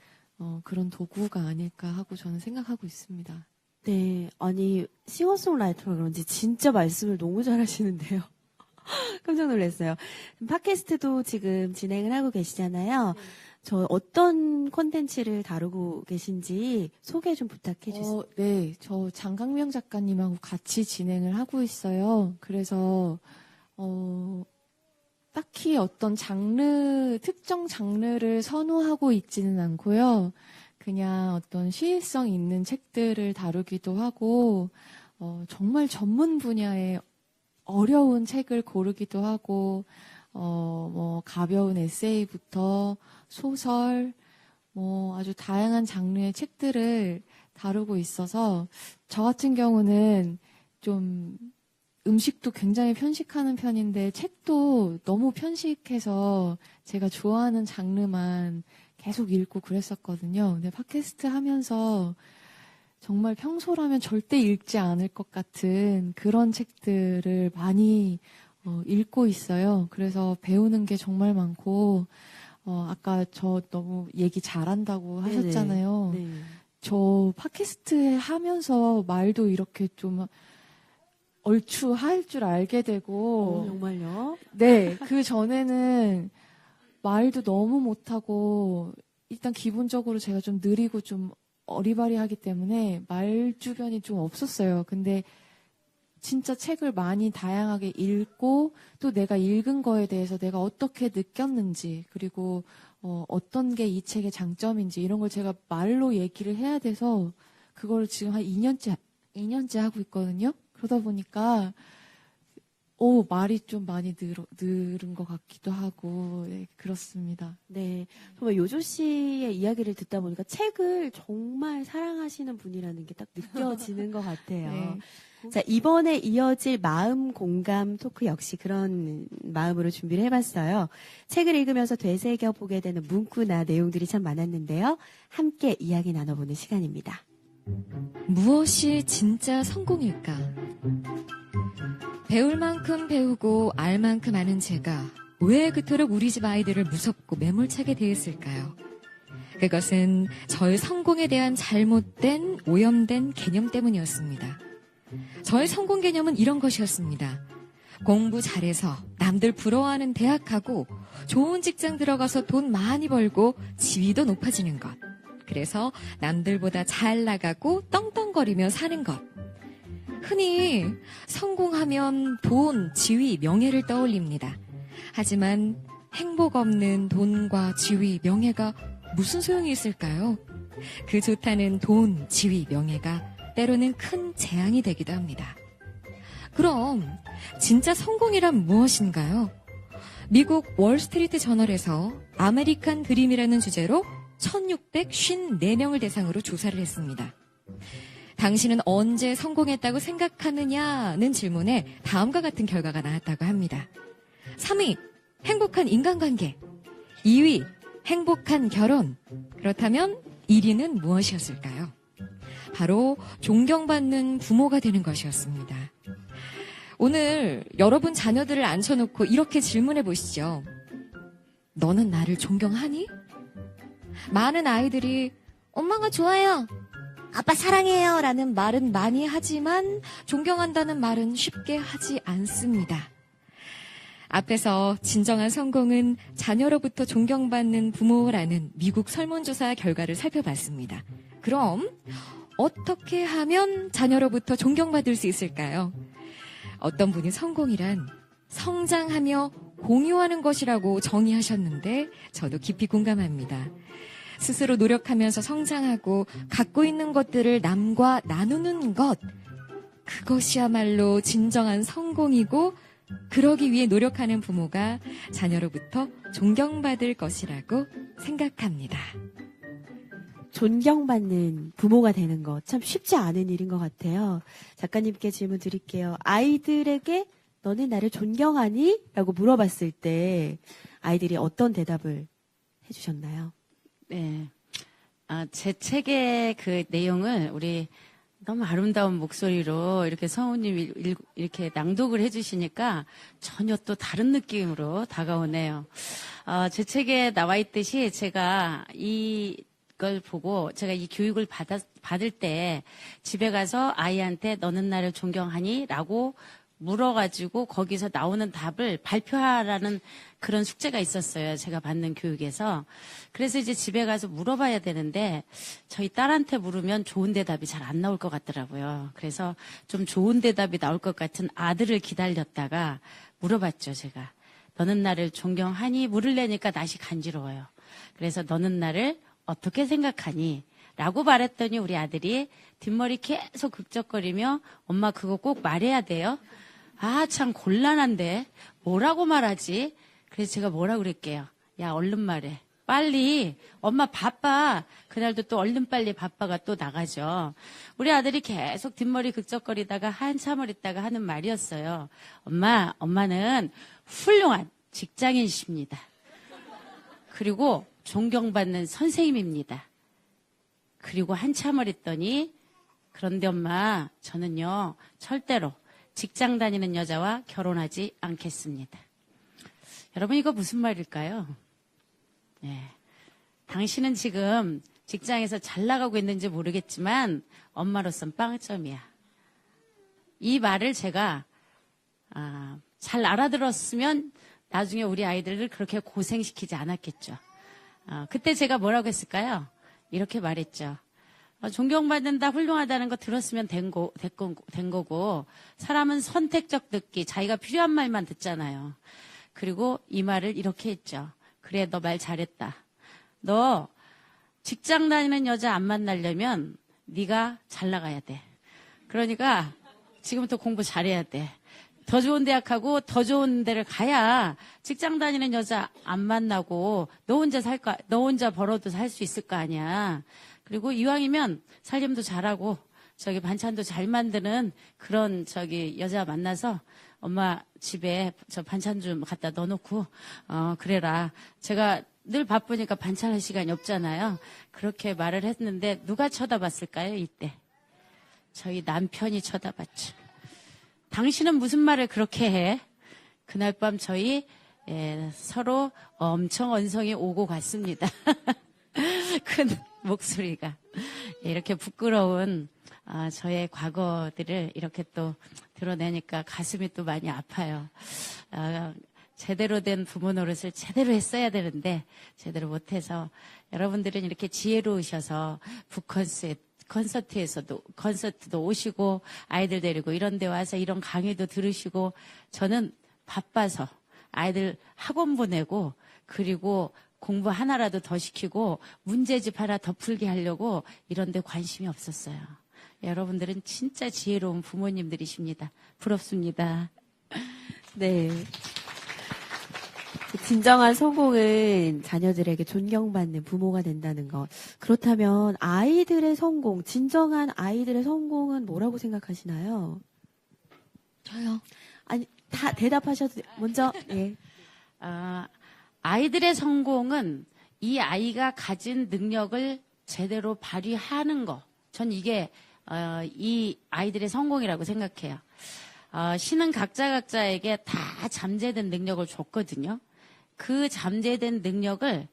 그런 도구가 아닐까 하고 저는 생각하고 있습니다. 네, 아니 싱어송라이터라 그런지 진짜 말씀을 너무 잘하시는데요. 깜짝 놀랐어요. 팟캐스트도 지금 진행을 하고 계시잖아요. 저 어떤 콘텐츠를 다루고 계신지 소개 좀 부탁해 주세요. 네, 저 장강명 작가님하고 같이 진행을 하고 있어요. 그래서 딱히 어떤 특정 장르를 선호하고 있지는 않고요. 그냥 어떤 시의성 있는 책들을 다루기도 하고, 정말 전문 분야의 어려운 책을 고르기도 하고, 가벼운 에세이부터 소설, 아주 다양한 장르의 책들을 다루고 있어서, 저 같은 경우는 좀 음식도 굉장히 편식하는 편인데 책도 너무 편식해서 제가 좋아하는 장르만 계속 읽고 그랬었거든요. 근데 팟캐스트 하면서 정말 평소라면 절대 읽지 않을 것 같은 그런 책들을 많이 읽고 있어요. 그래서 배우는 게 정말 많고, 아까 저 너무 얘기 잘한다고 네네. 하셨잖아요. 네. 저 팟캐스트 하면서 말도 이렇게 좀 얼추 할 줄 알게 되고, 정말요? 네, 그 전에는 말도 너무 못하고, 일단 기본적으로 제가 좀 느리고 좀 어리바리하기 때문에 말 주변이 좀 없었어요. 근데 진짜 책을 많이 다양하게 읽고 또 내가 읽은 거에 대해서 내가 어떻게 느꼈는지 그리고 어떤 게 이 책의 장점인지 이런 걸 제가 말로 얘기를 해야 돼서 그걸 지금 한 2년째 하고 있거든요. 그러다 보니까 말이 좀 많이 늘은 것 같기도 하고 네, 그렇습니다. 네. 정말 요조 씨의 이야기를 듣다 보니까 책을 정말 사랑하시는 분이라는 게 딱 느껴지는 것 같아요. 네. 자, 이번에 이어질 마음 공감 토크 역시 그런 마음으로 준비를 해봤어요. 책을 읽으면서 되새겨보게 되는 문구나 내용들이 참 많았는데요. 함께 이야기 나눠보는 시간입니다. 무엇이 진짜 성공일까? 배울 만큼 배우고 알 만큼 아는 제가 왜 그토록 우리 집 아이들을 무섭고 매몰차게 대했을까요? 그것은 저의 성공에 대한 잘못된 오염된 개념 때문이었습니다. 저의 성공 개념은 이런 것이었습니다. 공부 잘해서 남들 부러워하는 대학 가고 좋은 직장 들어가서 돈 많이 벌고 지위도 높아지는 것. 그래서 남들보다 잘 나가고 떵떵거리며 사는 것. 흔히 성공하면 돈, 지위, 명예를 떠올립니다. 하지만 행복 없는 돈과 지위, 명예가 무슨 소용이 있을까요? 그 좋다는 돈, 지위, 명예가 때로는 큰 재앙이 되기도 합니다. 그럼 진짜 성공이란 무엇인가요? 미국 월스트리트 저널에서 아메리칸 드림이라는 주제로 1654명을 대상으로 조사를 했습니다. 당신은 언제 성공했다고 생각하느냐는 질문에 다음과 같은 결과가 나왔다고 합니다. 3위, 행복한 인간관계. 2위, 행복한 결혼. 그렇다면 1위는 무엇이었을까요? 바로 존경받는 부모가 되는 것이었습니다. 오늘 여러분 자녀들을 앉혀놓고 이렇게 질문해 보시죠. 너는 나를 존경하니? 많은 아이들이 엄마가 좋아요. 아빠 사랑해요. 라는 말은 많이 하지만 존경한다는 말은 쉽게 하지 않습니다. 앞에서 진정한 성공은 자녀로부터 존경받는 부모라는 미국 설문조사 결과를 살펴봤습니다. 그럼 어떻게 하면 자녀로부터 존경받을 수 있을까요? 어떤 분이 성공이란 성장하며 공유하는 것이라고 정의하셨는데 저도 깊이 공감합니다. 스스로 노력하면서 성장하고 갖고 있는 것들을 남과 나누는 것, 그것이야말로 진정한 성공이고 그러기 위해 노력하는 부모가 자녀로부터 존경받을 것이라고 생각합니다. 존경받는 부모가 되는 것 참 쉽지 않은 일인 것 같아요. 작가님께 질문 드릴게요. 아이들에게 너는 나를 존경하니? 라고 물어봤을 때 아이들이 어떤 대답을 해주셨나요? 네. 제 책의 그 내용을 우리 너무 아름다운 목소리로 이렇게 성우님 이렇게 낭독을 해주시니까 전혀 또 다른 느낌으로 다가오네요. 제 책에 나와 있듯이 제가 이걸 보고 제가 이 교육을 받을 때 집에 가서 아이한테 너는 나를 존경하니? 라고 물어가지고 거기서 나오는 답을 발표하라는 그런 숙제가 있었어요. 제가 받는 교육에서. 그래서 이제 집에 가서 물어봐야 되는데 저희 딸한테 물으면 좋은 대답이 잘 안 나올 것 같더라고요. 그래서 좀 좋은 대답이 나올 것 같은 아들을 기다렸다가 물어봤죠, 제가. 너는 나를 존경하니? 물으려니까 낯이 간지러워요. 그래서 너는 나를 어떻게 생각하니? 라고 말했더니 우리 아들이 뒷머리 계속 극적거리며 엄마 그거 꼭 말해야 돼요? 아, 참 곤란한데 뭐라고 말하지? 그래서 제가 뭐라고 그랬게요? 야, 얼른 말해. 빨리. 엄마 바빠. 그날도 또 얼른 빨리 바빠가 또 나가죠. 우리 아들이 계속 뒷머리 극적거리다가 한참을 있다가 하는 말이었어요. 엄마는 훌륭한 직장인이십니다. 그리고 존경받는 선생님입니다. 그리고 한참을 있더니 그런데 엄마, 저는요, 절대로 직장 다니는 여자와 결혼하지 않겠습니다. 여러분, 이거 무슨 말일까요? 네. 당신은 지금 직장에서 잘 나가고 있는지 모르겠지만 엄마로선 빵점이야. 이 말을 제가 잘 알아들었으면 나중에 우리 아이들을 그렇게 고생시키지 않았겠죠. 그때 제가 뭐라고 했을까요? 이렇게 말했죠. 존경받는다, 훌륭하다는 거 들었으면 된 거고, 사람은 선택적 듣기, 자기가 필요한 말만 듣잖아요. 그리고 이 말을 이렇게 했죠. 그래, 너 말 잘했다. 너 직장 다니는 여자 안 만나려면 네가 잘 나가야 돼. 그러니까 지금부터 공부 잘해야 돼. 더 좋은 대학 가고 더 좋은 데를 가야 직장 다니는 여자 안 만나고 너 혼자 벌어도 살 수 있을 거 아니야. 그리고 이왕이면 살림도 잘하고 반찬도 잘 만드는 그런 여자 만나서 엄마 집에 저 반찬 좀 갖다 넣어놓고 그래라. 제가 늘 바쁘니까 반찬할 시간이 없잖아요. 그렇게 말을 했는데 누가 쳐다봤을까요? 이때 저희 남편이 쳐다봤죠. 당신은 무슨 말을 그렇게 해? 그날 밤 저희 서로 엄청 언성이 오고 갔습니다. 큰 목소리가. 이렇게 부끄러운 저의 과거들을 이렇게 또 드러내니까 가슴이 또 많이 아파요. 제대로 된 부모 노릇을 제대로 했어야 되는데 제대로 못해서 여러분들은 이렇게 지혜로우셔서 콘서트도 오시고 아이들 데리고 이런 데 와서 이런 강의도 들으시고 저는 바빠서 아이들 학원 보내고 그리고 공부 하나라도 더 시키고 문제집 하나 더 풀게 하려고 이런 데 관심이 없었어요. 여러분들은 진짜 지혜로운 부모님들이십니다. 부럽습니다. 네. 진정한 성공은 자녀들에게 존경받는 부모가 된다는 것. 그렇다면 아이들의 성공, 진정한 아이들의 성공은 뭐라고 생각하시나요? 저요. 아니, 다 대답하셔도 먼저. 예. 아이들의 성공은 이 아이가 가진 능력을 제대로 발휘하는 거. 전 이게 이 아이들의 성공이라고 생각해요. 신은 각자에게 다 잠재된 능력을 줬거든요. 그 잠재된 능력을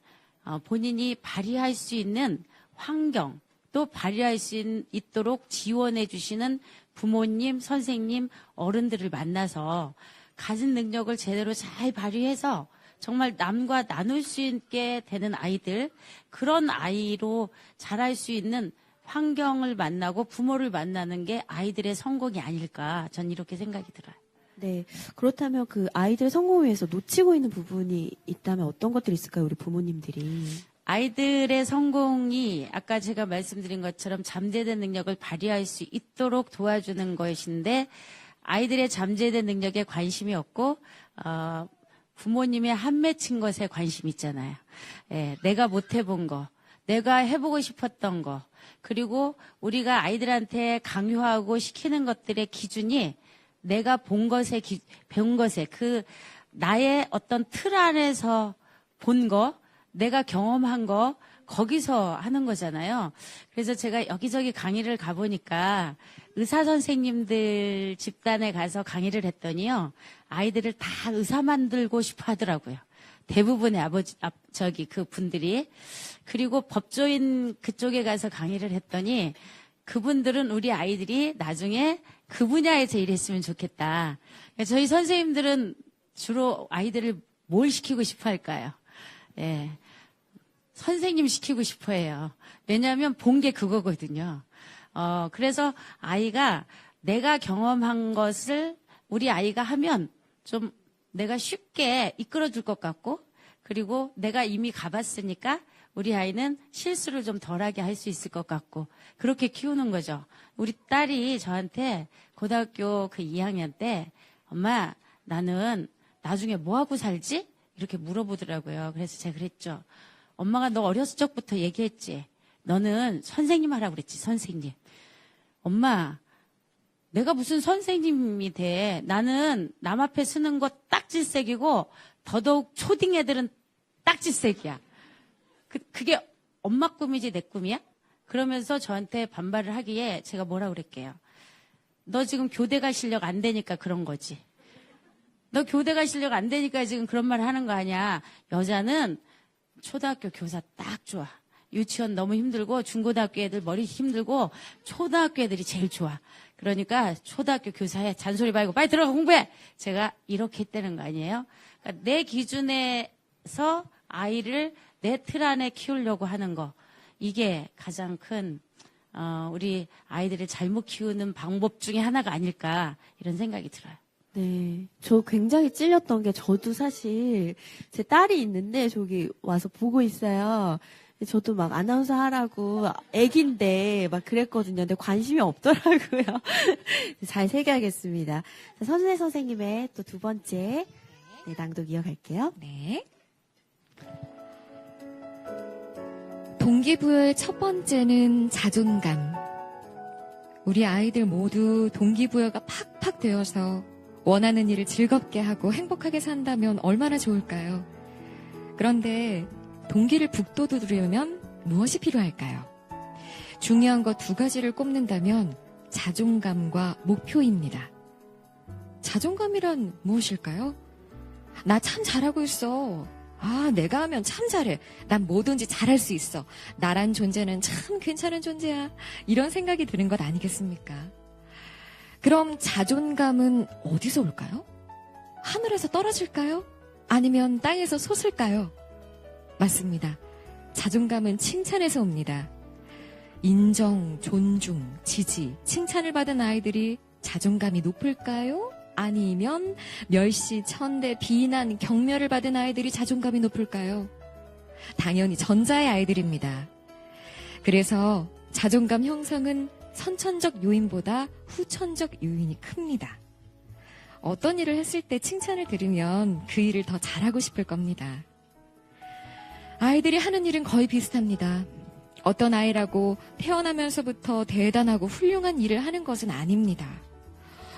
본인이 발휘할 수 있는 환경, 또 발휘할 수 있도록 지원해 주시는 부모님, 선생님, 어른들을 만나서 가진 능력을 제대로 잘 발휘해서 정말 남과 나눌 수 있게 되는 아이들, 그런 아이로 자랄 수 있는 환경을 만나고 부모를 만나는 게 아이들의 성공이 아닐까, 전 이렇게 생각이 들어요. 네. 그렇다면 그 아이들의 성공을 위해서 놓치고 있는 부분이 있다면 어떤 것들이 있을까요, 우리 부모님들이? 아이들의 성공이 아까 제가 말씀드린 것처럼 잠재된 능력을 발휘할 수 있도록 도와주는 것인데 아이들의 잠재된 능력에 관심이 없고 부모님의 한 맺힌 것에 관심이 있잖아요. 예, 내가 못 해본 거, 내가 해보고 싶었던 거, 그리고 우리가 아이들한테 강요하고 시키는 것들의 기준이 내가 배운 것에 그 나의 어떤 틀 안에서 본 거, 내가 경험한 거, 거기서 하는 거잖아요. 그래서 제가 여기저기 강의를 가보니까 의사 선생님들 집단에 가서 강의를 했더니요, 아이들을 다 의사 만들고 싶어 하더라고요. 대부분의 그 분들이. 그리고 법조인 그쪽에 가서 강의를 했더니 그분들은 우리 아이들이 나중에 그 분야에서 일했으면 좋겠다. 저희 선생님들은 주로 아이들을 뭘 시키고 싶어 할까요? 예. 선생님 시키고 싶어 해요. 왜냐하면 본 게 그거거든요. 그래서 아이가 내가 경험한 것을 우리 아이가 하면 좀 내가 쉽게 이끌어줄 것 같고, 그리고 내가 이미 가봤으니까 우리 아이는 실수를 좀 덜하게 할 수 있을 것 같고, 그렇게 키우는 거죠. 우리 딸이 저한테 고등학교 그 2학년 때 엄마 나는 나중에 뭐 하고 살지? 이렇게 물어보더라고요. 그래서 제가 그랬죠. 엄마가 너 어렸을 적부터 얘기했지. 너는 선생님 하라고 그랬지, 선생님. 엄마, 내가 무슨 선생님이 돼. 나는 남 앞에 쓰는 거 딱지색이고 더더욱 초딩 애들은 딱지색이야. 그게 엄마 꿈이지 내 꿈이야? 그러면서 저한테 반발을 하기에 제가 뭐라 그랬게요. 너 지금 교대 갈 실력 안 되니까 그런 거지. 너 교대 갈 실력 안 되니까 지금 그런 말 하는 거 아니야. 여자는 초등학교 교사 딱 좋아. 유치원 너무 힘들고 중고등학교 애들 머리 힘들고 초등학교 애들이 제일 좋아. 그러니까 초등학교 교사에 잔소리 말고 빨리 들어가 공부해. 제가 이렇게 했다는 거 아니에요. 그러니까 내 기준에서 아이를 내 틀 안에 키우려고 하는 거. 이게 가장 큰 우리 아이들을 잘못 키우는 방법 중에 하나가 아닐까 이런 생각이 들어요. 네. 저 굉장히 찔렸던 게 저도 사실 제 딸이 있는데 저기 와서 보고 있어요. 저도 막 아나운서 하라고 애기인데 막 그랬거든요. 근데 관심이 없더라고요. 잘 새겨야겠습니다. 자, 선순애 선생님의 또 두 번째 낭독 이어갈게요. 네. 동기부여의 첫 번째는 자존감. 우리 아이들 모두 동기부여가 팍팍 되어서 원하는 일을 즐겁게 하고 행복하게 산다면 얼마나 좋을까요? 그런데 동기를 북돋우려면 무엇이 필요할까요? 중요한 것 두 가지를 꼽는다면 자존감과 목표입니다. 자존감이란 무엇일까요? 나 참 잘하고 있어. 내가 하면 참 잘해. 난 뭐든지 잘할 수 있어. 나란 존재는 참 괜찮은 존재야. 이런 생각이 드는 것 아니겠습니까? 그럼 자존감은 어디서 올까요? 하늘에서 떨어질까요? 아니면 땅에서 솟을까요? 맞습니다. 자존감은 칭찬에서 옵니다. 인정, 존중, 지지, 칭찬을 받은 아이들이 자존감이 높을까요? 아니면 멸시, 천대, 비난, 경멸을 받은 아이들이 자존감이 높을까요? 당연히 전자의 아이들입니다. 그래서 자존감 형성은 선천적 요인보다 후천적 요인이 큽니다. 어떤 일을 했을 때 칭찬을 들으면 그 일을 더 잘하고 싶을 겁니다. 아이들이 하는 일은 거의 비슷합니다. 어떤 아이라고 태어나면서부터 대단하고 훌륭한 일을 하는 것은 아닙니다.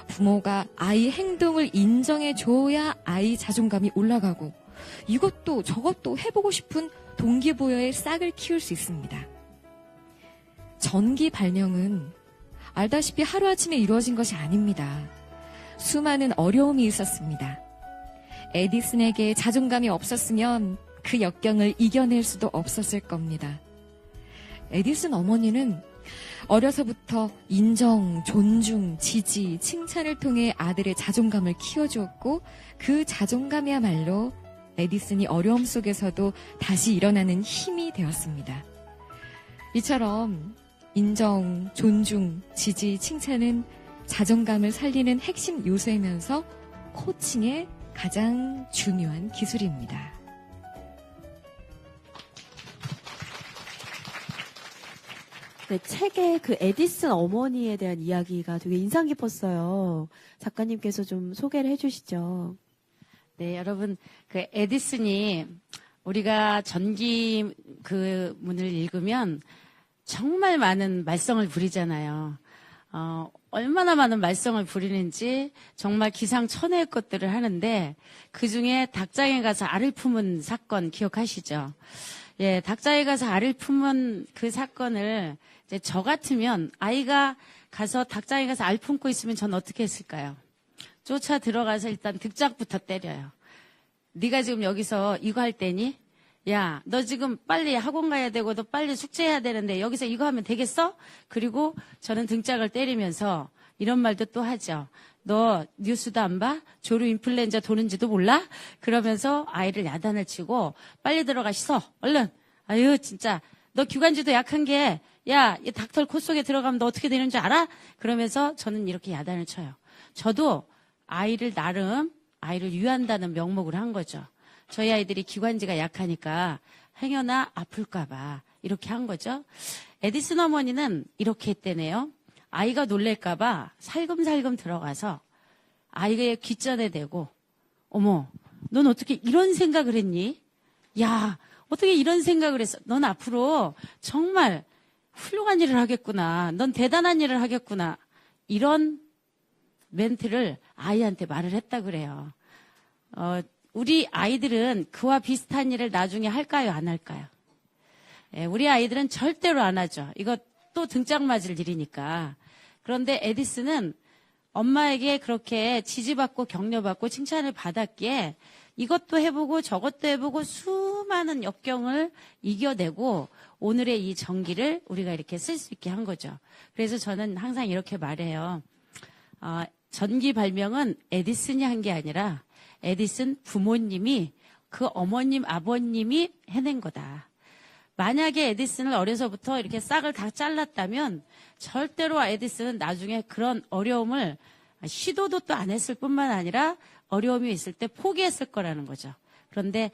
부모가 아이 행동을 인정해줘야 아이 자존감이 올라가고 이것도 저것도 해보고 싶은 동기부여의 싹을 키울 수 있습니다. 전기 발명은 알다시피 하루아침에 이루어진 것이 아닙니다. 수많은 어려움이 있었습니다. 에디슨에게 자존감이 없었으면 그 역경을 이겨낼 수도 없었을 겁니다. 에디슨 어머니는 어려서부터 인정, 존중, 지지, 칭찬을 통해 아들의 자존감을 키워주었고 그 자존감이야말로 에디슨이 어려움 속에서도 다시 일어나는 힘이 되었습니다. 이처럼 인정, 존중, 지지, 칭찬은 자존감을 살리는 핵심 요소이면서 코칭의 가장 중요한 기술입니다. 네, 책에 그 에디슨 어머니에 대한 이야기가 되게 인상 깊었어요. 작가님께서 좀 소개를 해주시죠. 네, 여러분, 그 에디슨이 우리가 전기 그 문을 읽으면 정말 많은 말썽을 부리잖아요. 얼마나 많은 말썽을 부리는지 정말 기상천외의 것들을 하는데 그 중에 닭장에 가서 알을 품은 사건 기억하시죠? 예, 닭장에 가서 알을 품은 그 사건을 이제 저 같으면 아이가 가서 닭장에 가서 알 품고 있으면 전 어떻게 했을까요? 쫓아 들어가서 일단 득작부터 때려요. 네가 지금 여기서 이거 할 때니? 야, 너 지금 빨리 학원 가야 되고 너 빨리 숙제해야 되는데 여기서 이거 하면 되겠어? 그리고 저는 등짝을 때리면서 이런 말도 또 하죠. 너 뉴스도 안 봐? 조류 인플루엔자 도는지도 몰라? 그러면서 아이를 야단을 치고 빨리 들어가 씻어. 얼른. 아유 진짜 너 기관지도 약한 게 야, 이 닭털 코 속에 들어가면 너 어떻게 되는 줄 알아? 그러면서 저는 이렇게 야단을 쳐요. 저도 아이를 나름 아이를 유한다는 명목을 한 거죠. 저희 아이들이 기관지가 약하니까 행여나 아플까 봐 이렇게 한 거죠. 에디슨 어머니는 이렇게 했대네요. 아이가 놀랄까 봐 살금살금 들어가서 아이의 귓전에 대고 어머, 넌 어떻게 이런 생각을 했니? 야, 어떻게 이런 생각을 했어? 넌 앞으로 정말 훌륭한 일을 하겠구나. 넌 대단한 일을 하겠구나. 이런 멘트를 아이한테 말을 했다 그래요. 우리 아이들은 그와 비슷한 일을 나중에 할까요? 안 할까요? 예, 우리 아이들은 절대로 안 하죠. 이거 또 등짝 맞을 일이니까. 그런데 에디슨은 엄마에게 그렇게 지지받고 격려받고 칭찬을 받았기에 이것도 해보고 저것도 해보고 수많은 역경을 이겨내고 오늘의 이 전기를 우리가 이렇게 쓸 수 있게 한 거죠. 그래서 저는 항상 이렇게 말해요. 전기 발명은 에디슨이 한 게 아니라 에디슨 부모님이 그 어머님, 아버님이 해낸 거다. 만약에 에디슨을 어려서부터 이렇게 싹을 다 잘랐다면 절대로 에디슨은 나중에 그런 어려움을 시도도 또 안 했을 뿐만 아니라 어려움이 있을 때 포기했을 거라는 거죠. 그런데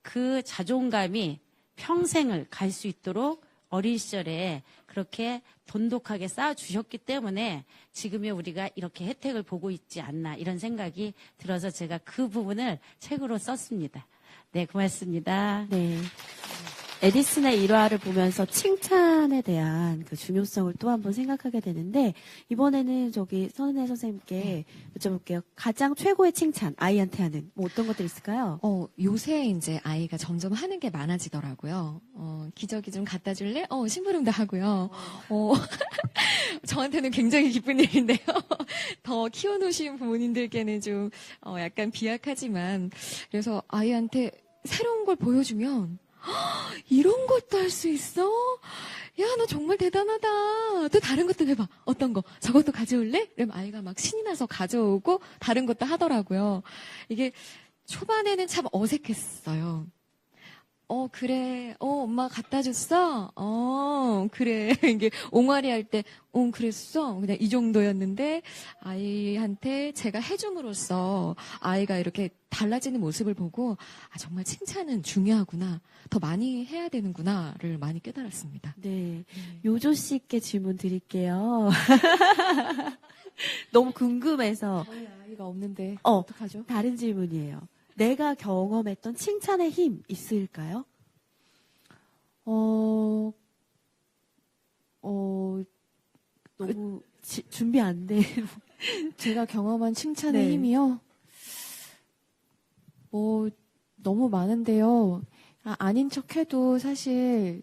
그 자존감이 평생을 갈 수 있도록 어린 시절에 그렇게 돈독하게 쌓아주셨기 때문에 지금의 우리가 이렇게 혜택을 보고 있지 않나 이런 생각이 들어서 제가 그 부분을 책으로 썼습니다. 네, 고맙습니다. 네. 에디슨의 일화를 보면서 칭찬에 대한 그 중요성을 또 한번 생각하게 되는데, 이번에는 저기 선은혜 선생님께 여쭤볼게요. 가장 최고의 칭찬, 아이한테 하는, 뭐 어떤 것들이 있을까요? 요새 이제 아이가 점점 하는 게 많아지더라고요. 기저귀 좀 갖다 줄래? 심부름도 하고요. 저한테는 굉장히 기쁜 일인데요. 더 키워놓으신 부모님들께는 좀, 약간 비약하지만, 그래서 아이한테 새로운 걸 보여주면, 이런 것도 할 수 있어? 야, 너 정말 대단하다. 또 다른 것도 해봐. 어떤 거? 저것도 가져올래? 그러면 아이가 막 신이 나서 가져오고 다른 것도 하더라고요. 이게 초반에는 참 어색했어요. 그래. 엄마 갖다 줬어? 그래. 이게 옹알이 할 때, 그랬어. 그냥 이 정도였는데, 아이한테 제가 해줌으로써 아이가 이렇게 달라지는 모습을 보고, 정말 칭찬은 중요하구나. 더 많이 해야 되는구나를 많이 깨달았습니다. 네. 요조 씨께 질문 드릴게요. 너무 궁금해서. 저희 아이가 없는데 어. 어떡하죠? 다른 질문이에요. 내가 경험했던 칭찬의 힘 있을까요? 너무 준비 안 돼. 제가 경험한 칭찬의 네. 힘이요? 너무 많은데요. 아닌 척 해도 사실,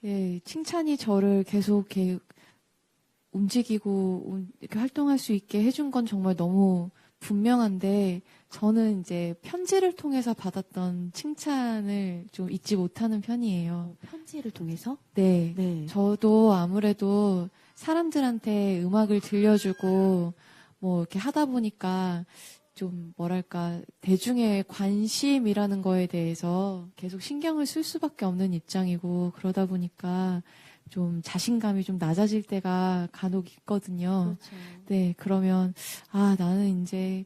예, 칭찬이 저를 계속 이렇게 움직이고, 이렇게 활동할 수 있게 해준 건 정말 너무 분명한데, 저는 이제 편지를 통해서 받았던 칭찬을 좀 잊지 못하는 편이에요. 편지를 통해서? 네. 네. 저도 아무래도 사람들한테 음악을 들려주고 뭐 이렇게 하다 보니까 좀 뭐랄까 대중의 관심이라는 거에 대해서 계속 신경을 쓸 수밖에 없는 입장이고 그러다 보니까 좀 자신감이 좀 낮아질 때가 간혹 있거든요. 그렇죠. 네, 그러면 나는 이제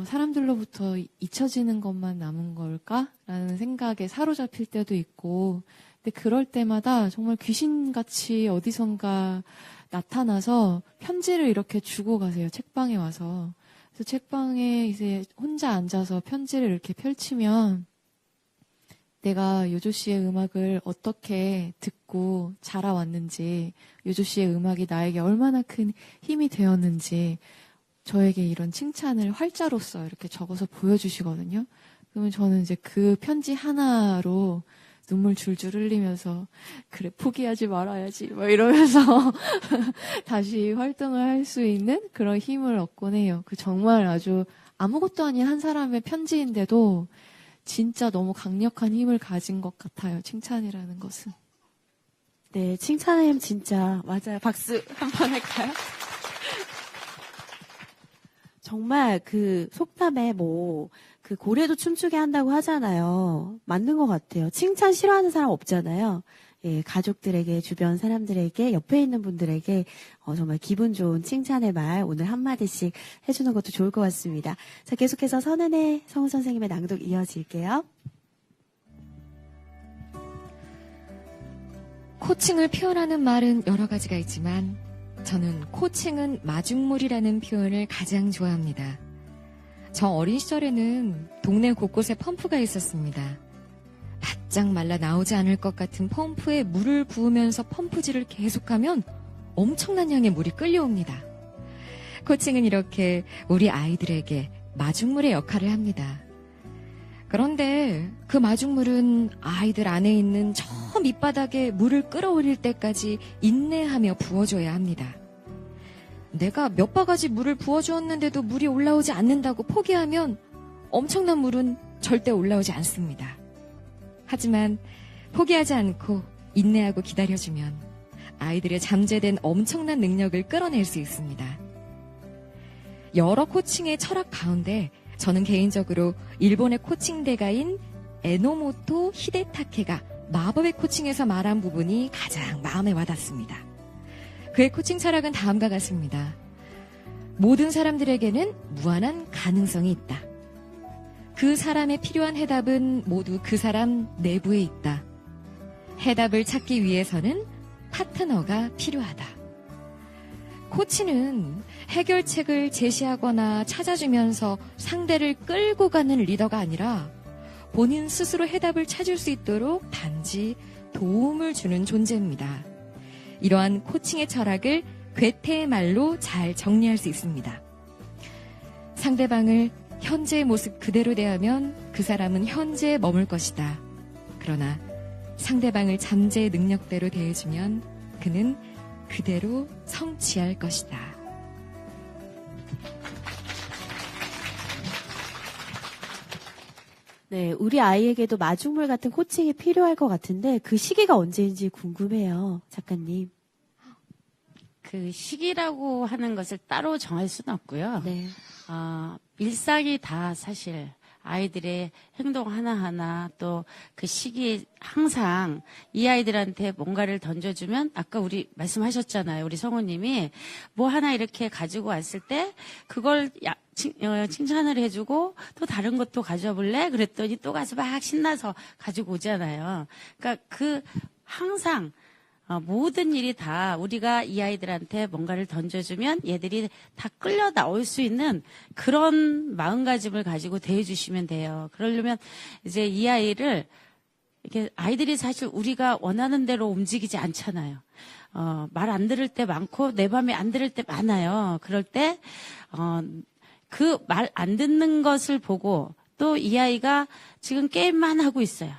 사람들로부터 잊혀지는 것만 남은 걸까라는 생각에 사로잡힐 때도 있고, 근데 그럴 때마다 정말 귀신같이 어디선가 나타나서 편지를 이렇게 주고 가세요. 책방에 와서. 그래서 책방에 이제 혼자 앉아서 편지를 이렇게 펼치면 내가 요조 씨의 음악을 어떻게 듣고 자라왔는지, 요조 씨의 음악이 나에게 얼마나 큰 힘이 되었는지 저에게 이런 칭찬을 활자로서 이렇게 적어서 보여주시거든요. 그러면 저는 이제 그 편지 하나로 눈물 줄줄 흘리면서 그래 포기하지 말아야지 막 이러면서 다시 활동을 할 수 있는 그런 힘을 얻곤 해요. 그 정말 아주 아무것도 아닌 한 사람의 편지인데도 진짜 너무 강력한 힘을 가진 것 같아요. 칭찬이라는 것은. 네, 칭찬의 힘 진짜 맞아요. 박수 한번 할까요? 정말 그 속담에 그 고래도 춤추게 한다고 하잖아요. 맞는 것 같아요. 칭찬 싫어하는 사람 없잖아요. 예, 가족들에게, 주변 사람들에게, 옆에 있는 분들에게 정말 기분 좋은 칭찬의 말 오늘 한마디씩 해주는 것도 좋을 것 같습니다. 자, 계속해서 선은혜 성우 선생님의 낭독 이어질게요. 코칭을 표현하는 말은 여러 가지가 있지만 저는 코칭은 마중물이라는 표현을 가장 좋아합니다. 저 어린 시절에는 동네 곳곳에 펌프가 있었습니다. 바짝 말라 나오지 않을 것 같은 펌프에 물을 부으면서 펌프질을 계속하면 엄청난 양의 물이 끌려옵니다. 코칭은 이렇게 우리 아이들에게 마중물의 역할을 합니다. 그런데 그 마중물은 아이들 안에 있는 저 저 밑바닥에 물을 끌어올릴 때까지 인내하며 부어줘야 합니다. 내가 몇 바가지 물을 부어주었는데도 물이 올라오지 않는다고 포기하면 엄청난 물은 절대 올라오지 않습니다. 하지만 포기하지 않고 인내하고 기다려주면 아이들의 잠재된 엄청난 능력을 끌어낼 수 있습니다. 여러 코칭의 철학 가운데 저는 개인적으로 일본의 코칭 대가인 에노모토 히데타케가 마법의 코칭에서 말한 부분이 가장 마음에 와닿습니다. 그의 코칭 철학은 다음과 같습니다. 모든 사람들에게는 무한한 가능성이 있다. 그 사람의 필요한 해답은 모두 그 사람 내부에 있다. 해답을 찾기 위해서는 파트너가 필요하다. 코치는 해결책을 제시하거나 찾아주면서 상대를 끌고 가는 리더가 아니라 본인 스스로 해답을 찾을 수 있도록 단지 도움을 주는 존재입니다. 이러한 코칭의 철학을 괴테의 말로 잘 정리할 수 있습니다. 상대방을 현재의 모습 그대로 대하면 그 사람은 현재에 머물 것이다. 그러나 상대방을 잠재의 능력대로 대해주면 그는 그대로 성취할 것이다. 네, 우리 아이에게도 마중물 같은 코칭이 필요할 것 같은데 그 시기가 언제인지 궁금해요, 작가님. 그 시기라고 하는 것을 따로 정할 수는 없고요. 네. 일상이 다 사실 아이들의 행동 하나하나 또 그 시기 항상 이 아이들한테 뭔가를 던져주면 아까 우리 말씀하셨잖아요. 우리 성우님이 뭐 하나 이렇게 가지고 왔을 때 그걸 칭찬을 해주고 또 다른 것도 가져와 볼래? 그랬더니 또 가서 막 신나서 가지고 오잖아요. 그러니까 그 항상 모든 일이 다 우리가 이 아이들한테 뭔가를 던져주면 얘들이 다 끌려 나올 수 있는 그런 마음가짐을 가지고 대해주시면 돼요. 그러려면 이제 이 아이를 이렇게 아이들이 사실 우리가 원하는 대로 움직이지 않잖아요. 말 안 들을 때 많고 내 맘에 안 들을 때 많아요. 그럴 때 그 말 안 듣는 것을 보고 또 이 아이가 지금 게임만 하고 있어요.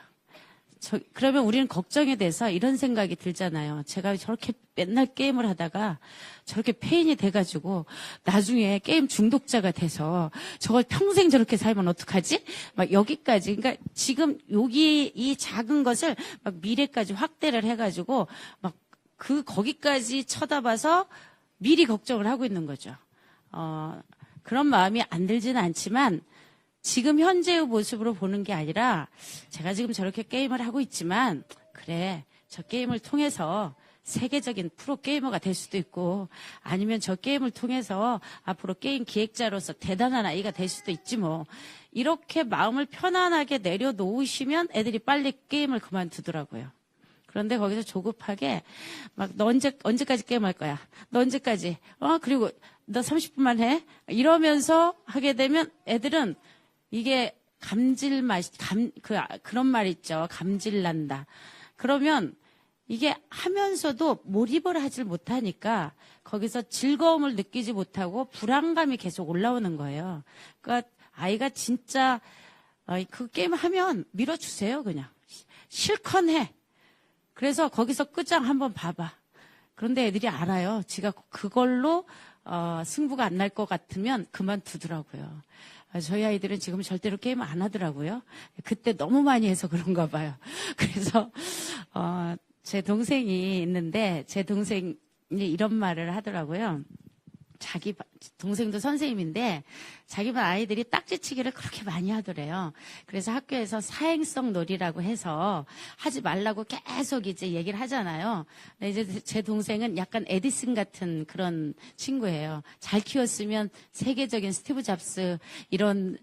그러면 우리는 걱정이 돼서 이런 생각이 들잖아요. 제가 저렇게 맨날 게임을 하다가 저렇게 페인이 돼가지고 나중에 게임 중독자가 돼서 저걸 평생 저렇게 살면 어떡하지? 막 여기까지. 그러니까 지금 여기 이 작은 것을 막 미래까지 확대를 해가지고 막 거기까지 쳐다봐서 미리 걱정을 하고 있는 거죠. 그런 마음이 안 들지는 않지만 지금 현재의 모습으로 보는 게 아니라 제가 지금 저렇게 게임을 하고 있지만 그래 저 게임을 통해서 세계적인 프로게이머가 될 수도 있고 아니면 저 게임을 통해서 앞으로 게임 기획자로서 대단한 아이가 될 수도 있지 뭐 이렇게 마음을 편안하게 내려놓으시면 애들이 빨리 게임을 그만두더라고요. 그런데 거기서 조급하게 막 너 언제까지 게임할 거야? 너 언제까지? 그리고 너 30분만 해? 이러면서 하게 되면 애들은 이게 그런 말 있죠. 감질 난다. 그러면 이게 하면서도 몰입을 하질 못하니까 거기서 즐거움을 느끼지 못하고 불안감이 계속 올라오는 거예요. 그러니까 아이가 진짜 그 게임 하면 밀어주세요. 그냥. 실컷 해. 그래서 거기서 끝장 한번 봐봐. 그런데 애들이 알아요. 지가 그걸로 승부가 안 날 것 같으면 그만두더라고요. 저희 아이들은 지금 절대로 게임 안 하더라고요. 그때 너무 많이 해서 그런가 봐요. 그래서 제 동생이 있는데 제 동생이 이런 말을 하더라고요. 자기 동생도 선생님인데 자기 반 아이들이 딱지치기를 그렇게 많이 하더래요. 그래서 학교에서 사행성 놀이라고 해서 하지 말라고 계속 이제 얘기를 하잖아요. 근데 이제 제 동생은 약간 에디슨 같은 그런 친구예요. 잘 키웠으면 세계적인 스티브 잡스 이런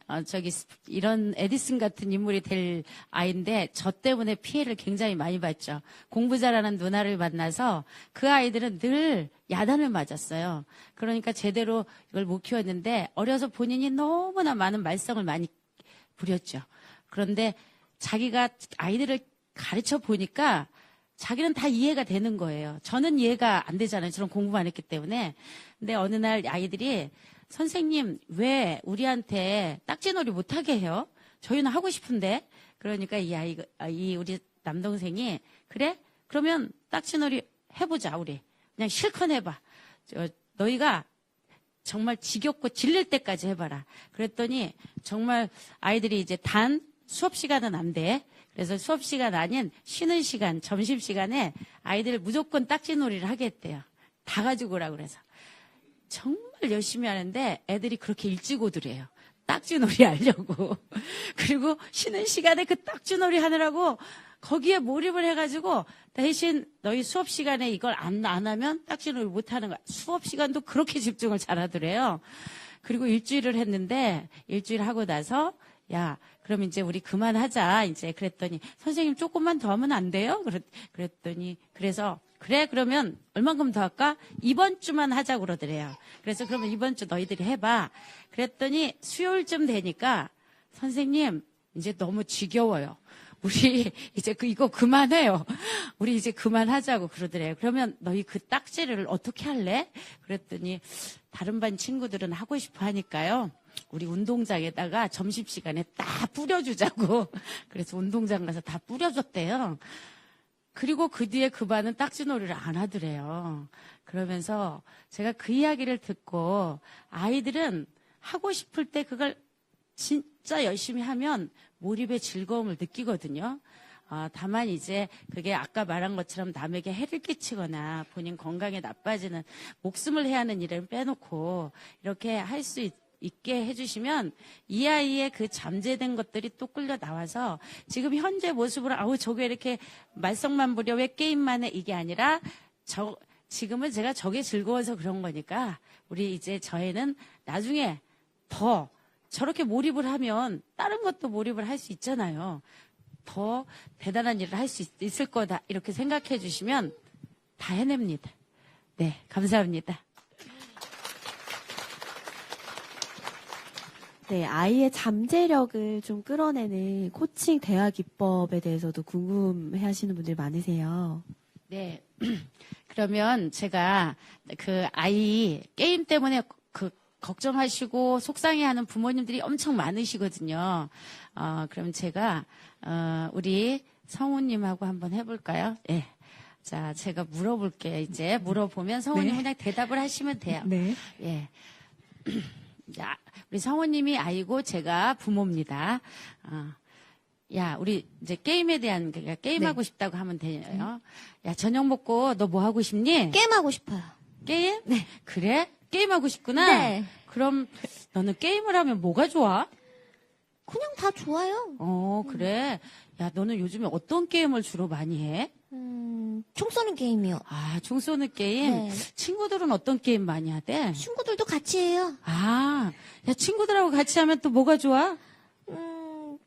에디슨 같은 인물이 될 아이인데 저 때문에 피해를 굉장히 많이 봤죠. 공부 잘하는 누나를 만나서 그 아이들은 늘 야단을 맞았어요. 그러니까 제대로 이걸 못 키웠는데 어려서 본인이 너무나 많은 말썽을 많이 부렸죠. 그런데 자기가 아이들을 가르쳐 보니까 자기는 다 이해가 되는 거예요. 저는 이해가 안 되잖아요. 저는 공부만 했기 때문에. 근데 어느 날 아이들이 선생님 왜 우리한테 딱지놀이 못하게 해요? 저희는 하고 싶은데. 그러니까 우리 남동생이 그래? 그러면 딱지놀이 해보자 우리. 그냥 실컷 해봐. 너희가 정말 지겹고 질릴 때까지 해봐라. 그랬더니 정말 아이들이 이제 단 수업 시간은 안 돼. 그래서 수업 시간 아닌 쉬는 시간, 점심 시간에 아이들 무조건 딱지놀이를 하겠대요. 다 가지고 오라고 그래서. 정말 열심히 하는데 애들이 그렇게 일찍 오더래요. 딱지놀이 하려고. 그리고 쉬는 시간에 그 딱지놀이 하느라고 거기에 몰입을 해가지고 대신 너희 수업 시간에 이걸 안 하면 딱지놀이 못 하는 거야. 수업 시간도 그렇게 집중을 잘 하더래요. 그리고 일주일을 했는데 일주일 하고 나서 야, 그럼 이제 우리 그만하자. 이제 그랬더니 선생님 조금만 더 하면 안 돼요? 그랬더니 그래서 그래 그러면 얼만큼 더 할까? 이번 주만 하자고 그러더래요. 그래서 그러면 이번 주 너희들이 해봐. 그랬더니 수요일쯤 되니까 선생님 이제 너무 지겨워요. 우리 이제 이거 그만해요. 우리 이제 그만하자고 그러더래요. 그러면 너희 그 딱지를 어떻게 할래? 그랬더니 다른 반 친구들은 하고 싶어 하니까요. 우리 운동장에다가 점심시간에 다 뿌려주자고. 그래서 운동장 가서 다 뿌려줬대요. 그리고 그 뒤에 그 반은 딱지놀이를 안 하더래요. 그러면서 제가 그 이야기를 듣고 아이들은 하고 싶을 때 그걸 진짜 열심히 하면 몰입의 즐거움을 느끼거든요. 다만 이제 그게 아까 말한 것처럼 남에게 해를 끼치거나 본인 건강에 나빠지는 목숨을 해야 하는 일을 빼놓고 이렇게 할 수 있게 해주시면 이 아이의 그 잠재된 것들이 또 끌려 나와서 지금 현재 모습으로 아우 저게 이렇게 말썽만 부려 왜 게임만 해 이게 아니라 지금은 제가 저게 즐거워서 그런 거니까 우리 이제 저희는 나중에 더 저렇게 몰입을 하면 다른 것도 몰입을 할 수 있잖아요. 더 대단한 일을 할 수 있을 거다 이렇게 생각해 주시면 다 해냅니다. 네, 감사합니다. 네, 아이의 잠재력을 좀 끌어내는 코칭 대화 기법에 대해서도 궁금해 하시는 분들이 많으세요. 네. 그러면 제가 그 아이 게임 때문에 걱정하시고 속상해하는 부모님들이 엄청 많으시거든요. 그럼 제가 우리 성우님하고 한번 해볼까요? 예. 자, 제가 물어볼게요. 이제 물어보면 성우님 그냥 대답을 하시면 돼요. 네. 예. 자, 우리 성우님이 아이고 제가 부모입니다. 야, 우리 이제 게임에 대한 그러니까 게임하고 싶다고 하면 돼요. 야, 저녁 먹고 너 뭐 하고 싶니? 게임하고 싶어요. 게임? 네. 그래? 게임하고 싶구나? 네. 그럼 너는 게임을 하면 뭐가 좋아? 그냥 다 좋아요. 그래. 야, 너는 요즘에 어떤 게임을 주로 많이 해? 총 쏘는 게임이요. 아, 총 쏘는 게임? 네. 친구들은 어떤 게임 많이 하대? 친구들도 같이 해요. 아, 야, 친구들하고 같이 하면 또 뭐가 좋아?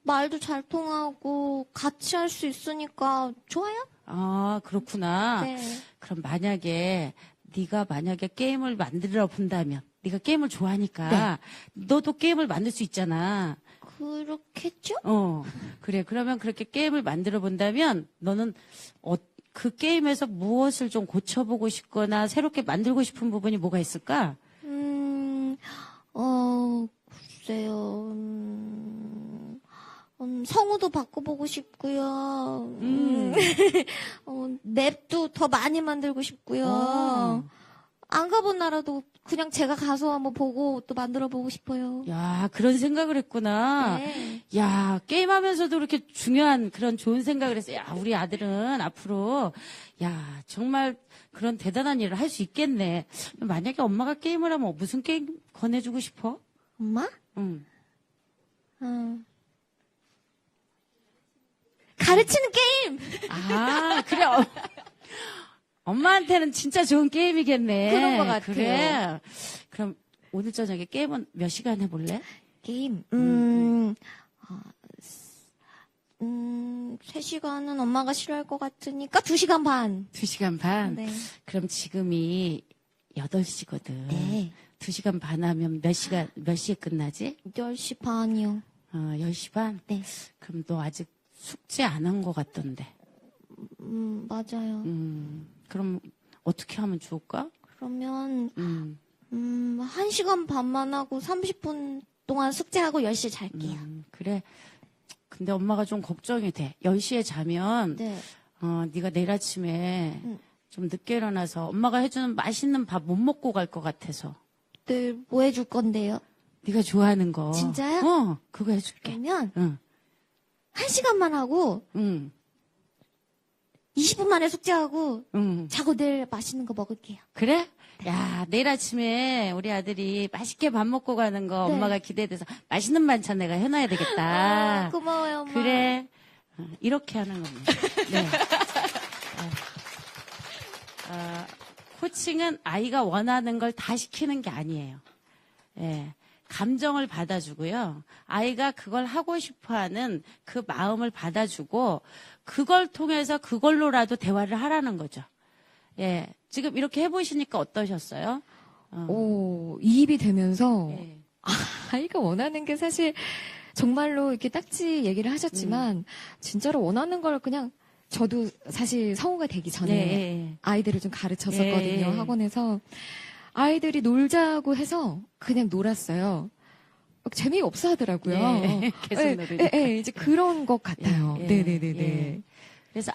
말도 잘 통하고 같이 할 수 있으니까 좋아요. 아, 그렇구나. 네. 그럼 네가 만약에 게임을 만들어 본다면, 네가 게임을 좋아하니까, 너도 게임을 만들 수 있잖아. 그렇겠죠? 그래. 그러면 그렇게 게임을 만들어 본다면, 너는 그 게임에서 무엇을 좀 고쳐보고 싶거나, 새롭게 만들고 싶은 부분이 뭐가 있을까? 글쎄요. 성우도 바꿔보고 싶고요. 맵도 더 많이 만들고 싶고요. 안 가본 나라도 그냥 제가 가서 한번 보고 또 만들어보고 싶어요. 야, 그런 생각을 했구나. 네. 야, 게임하면서도 이렇게 중요한 그런 좋은 생각을 했어. 야, 우리 아들은 앞으로, 야, 정말 그런 대단한 일을 할 수 있겠네. 만약에 엄마가 게임을 하면 무슨 게임 권해주고 싶어? 엄마? 응. 가르치는 게임! 아, 그래. 엄마한테는 진짜 좋은 게임이겠네. 그런 것 같아요. 그래. 그럼 오늘 저녁에 게임은 몇 시간 해볼래? 게임? 3시간은 엄마가 싫어할 것 같으니까 2시간 반. 2시간 반? 네. 그럼 지금이 8시거든. 네. 2시간 반 하면 몇 시에 끝나지? 10시 반이요. 10시 반? 네. 그럼 너 아직 숙제 안 한 것 같던데. 맞아요. 그럼 어떻게 하면 좋을까? 그러면, 1시간 반만 하고 30분 동안 숙제하고 10시에 잘게요. 그래. 근데 엄마가 좀 걱정이 돼. 10시에 자면 네. 네가 내일 아침에 응. 좀 늦게 일어나서 엄마가 해주는 맛있는 밥 못 먹고 갈 것 같아서. 늘 뭐 해줄 건데요? 네가 좋아하는 거. 진짜요? 그거 해줄게. 그러면 응, 1시간만 하고 응, 20분 만에 숙제하고 응. 자고 내일 맛있는 거 먹을게요. 그래? 야, 내일 아침에 우리 아들이 맛있게 밥 먹고 가는 거 네. 엄마가 기대돼서 맛있는 반찬 내가 해놔야 되겠다. 고마워요, 엄마. 그래. 이렇게 하는 겁니다. 네. 코칭은 아이가 원하는 걸 다 시키는 게 아니에요. 예. 감정을 받아주고요. 아이가 그걸 하고 싶어 하는 그 마음을 받아주고, 그걸 통해서 그걸로라도 대화를 하라는 거죠. 예. 지금 이렇게 해보시니까 어떠셨어요? 이입이 되면서 예. 아이가 원하는 게 사실 정말로 이렇게 딱지 얘기를 하셨지만 진짜로 원하는 걸 그냥 저도 사실 성우가 되기 전에 네. 아이들을 좀 가르쳤었거든요. 예. 학원에서. 아이들이 놀자고 해서 그냥 놀았어요. 재미없어 하더라고요. 예. 계속 놀으니까. 이제 그런 것 같아요. 예. 네네네네. 예. 그래서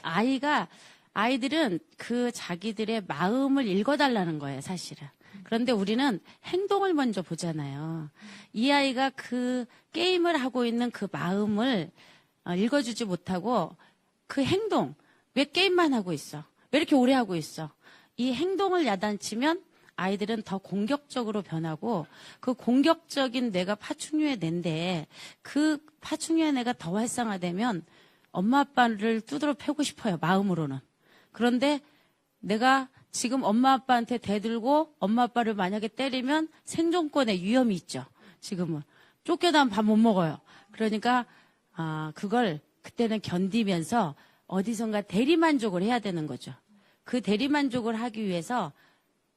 아이들은 그 자기들의 마음을 읽어달라는 거예요, 사실은. 그런데 우리는 행동을 먼저 보잖아요. 이 아이가 그 게임을 하고 있는 그 마음을 읽어주지 못하고 그 행동, 왜 게임만 하고 있어? 왜 이렇게 오래 하고 있어? 이 행동을 야단치면 아이들은 더 공격적으로 변하고 그 공격적인 내가 파충류의 뇌인데 그 파충류의 뇌가 더 활성화되면 엄마 아빠를 두드러 패고 싶어요, 마음으로는. 그런데 내가 지금 엄마 아빠한테 대들고 엄마 아빠를 만약에 때리면 생존권에 위험이 있죠. 지금은. 쫓겨나면 밥 못 먹어요. 그러니까 그걸 그때는 견디면서 어디선가 대리만족을 해야 되는 거죠. 그 대리만족을 하기 위해서